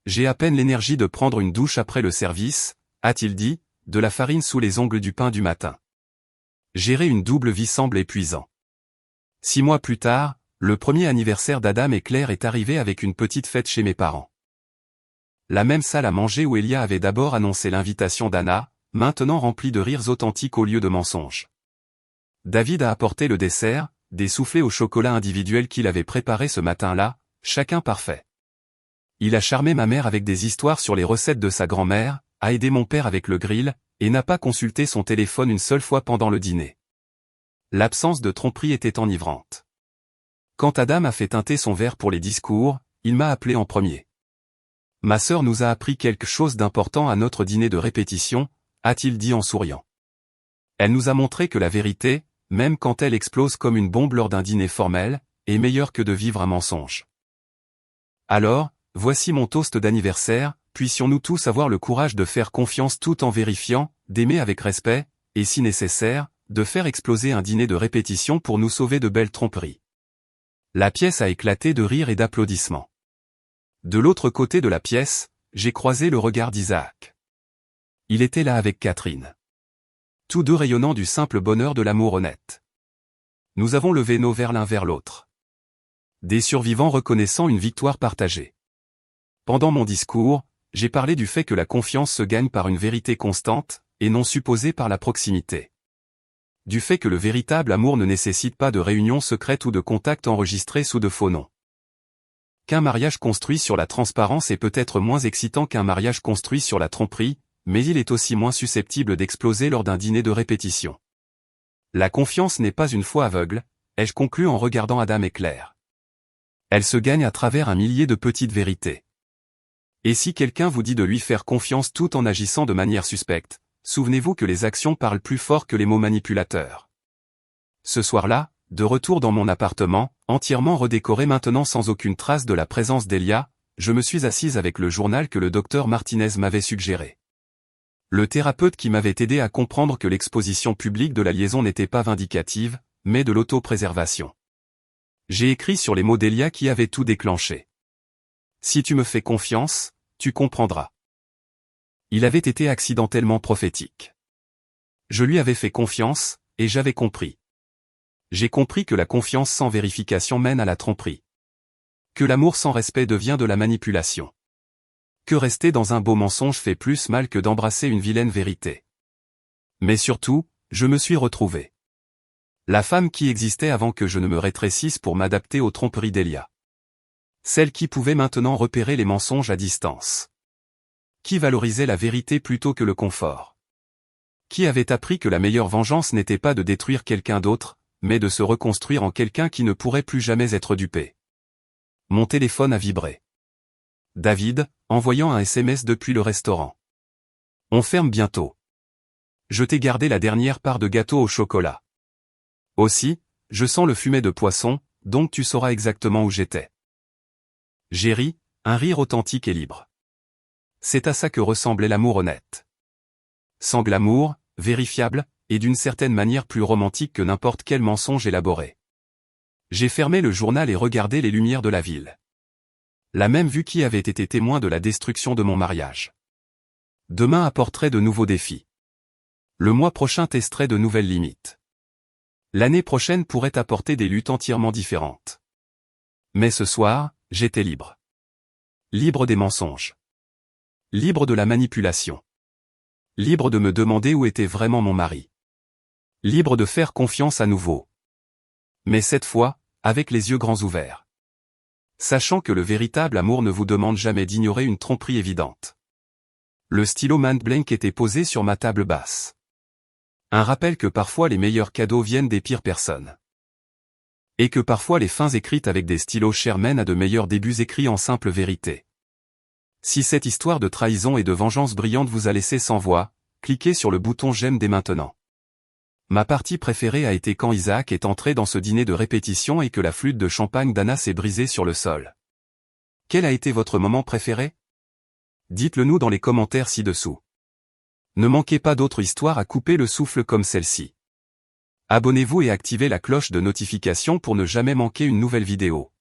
J'ai à peine l'énergie de prendre une douche après le service, a-t-il dit, de la farine sous les ongles du pain du matin. Gérer une double vie semble épuisant. 6 mois plus tard, le premier anniversaire d'Adam et Claire est arrivé avec une petite fête chez mes parents. La même salle à manger où Elia avait d'abord annoncé l'invitation d'Anna, maintenant remplie de rires authentiques au lieu de mensonges. David a apporté le dessert, des soufflés au chocolat individuels qu'il avait préparés ce matin-là, chacun parfait. Il a charmé ma mère avec des histoires sur les recettes de sa grand-mère, a aidé mon père avec le grill, et n'a pas consulté son téléphone une seule fois pendant le dîner. L'absence de tromperie était enivrante. Quand Adam a fait teinter son verre pour les discours, il m'a appelé en premier. Ma sœur nous a appris quelque chose d'important à notre dîner de répétition, a-t-il dit en souriant. Elle nous a montré que la vérité, même quand elle explose comme une bombe lors d'un dîner formel, est meilleure que de vivre un mensonge. Alors, voici mon toast d'anniversaire, puissions-nous tous avoir le courage de faire confiance tout en vérifiant, d'aimer avec respect, et si nécessaire, de faire exploser un dîner de répétition pour nous sauver de belles tromperies. La pièce a éclaté de rires et d'applaudissements. De l'autre côté de la pièce, j'ai croisé le regard d'Isaac. Il était là avec Catherine. Tous deux rayonnant du simple bonheur de l'amour honnête. Nous avons levé nos verres l'un vers l'autre. Des survivants reconnaissant une victoire partagée. Pendant mon discours, j'ai parlé du fait que la confiance se gagne par une vérité constante, et non supposée par la proximité. Du fait que le véritable amour ne nécessite pas de réunion secrète ou de contact enregistré sous de faux noms. Qu'un mariage construit sur la transparence est peut-être moins excitant qu'un mariage construit sur la tromperie, mais il est aussi moins susceptible d'exploser lors d'un dîner de répétition. La confiance n'est pas une foi aveugle, ai-je conclu en regardant Adam et Claire. Elle se gagne à travers un millier de petites vérités. Et si quelqu'un vous dit de lui faire confiance tout en agissant de manière suspecte, souvenez-vous que les actions parlent plus fort que les mots manipulateurs. Ce soir-là, de retour dans mon appartement, entièrement redécoré maintenant sans aucune trace de la présence d'Elia, je me suis assise avec le journal que le docteur Martinez m'avait suggéré. Le thérapeute qui m'avait aidé à comprendre que l'exposition publique de la liaison n'était pas vindicative, mais de l'autopréservation. J'ai écrit sur les mots d'Elia qui avaient tout déclenché. Si tu me fais confiance, tu comprendras. Il avait été accidentellement prophétique. Je lui avais fait confiance, et j'avais compris. J'ai compris que la confiance sans vérification mène à la tromperie. Que l'amour sans respect devient de la manipulation. Que rester dans un beau mensonge fait plus mal que d'embrasser une vilaine vérité. Mais surtout, je me suis retrouvé. La femme qui existait avant que je ne me rétrécisse pour m'adapter aux tromperies d'Elia. Celle qui pouvait maintenant repérer les mensonges à distance. Qui valorisait la vérité plutôt que le confort. Qui avait appris que la meilleure vengeance n'était pas de détruire quelqu'un d'autre, mais de se reconstruire en quelqu'un qui ne pourrait plus jamais être dupé. Mon téléphone a vibré. David, envoyant un SMS depuis le restaurant. On ferme bientôt. Je t'ai gardé la dernière part de gâteau au chocolat. Aussi, je sens le fumet de poisson, donc tu sauras exactement où j'étais. J'ai ri, un rire authentique et libre. C'est à ça que ressemblait l'amour honnête. Sans glamour, vérifiable, et d'une certaine manière plus romantique que n'importe quel mensonge élaboré. J'ai fermé le journal et regardé les lumières de la ville. La même vue qui avait été témoin de la destruction de mon mariage. Demain apporterait de nouveaux défis. Le mois prochain testerait de nouvelles limites. L'année prochaine pourrait apporter des luttes entièrement différentes. Mais ce soir, j'étais libre. Libre des mensonges. Libre de la manipulation. Libre de me demander où était vraiment mon mari. Libre de faire confiance à nouveau. Mais cette fois, avec les yeux grands ouverts. Sachant que le véritable amour ne vous demande jamais d'ignorer une tromperie évidente. Le stylo Mont Blanc était posé sur ma table basse. Un rappel que parfois les meilleurs cadeaux viennent des pires personnes. Et que parfois les fins écrites avec des stylos chers mènent à de meilleurs débuts écrits en simple vérité. Si cette histoire de trahison et de vengeance brillante vous a laissé sans voix, cliquez sur le bouton j'aime dès maintenant. Ma partie préférée a été quand Isaac est entré dans ce dîner de répétition et que la flûte de champagne d'Anna s'est brisée sur le sol. Quel a été votre moment préféré? Dites-le nous dans les commentaires ci-dessous. Ne manquez pas d'autres histoires à couper le souffle comme celle-ci. Abonnez-vous et activez la cloche de notification pour ne jamais manquer une nouvelle vidéo.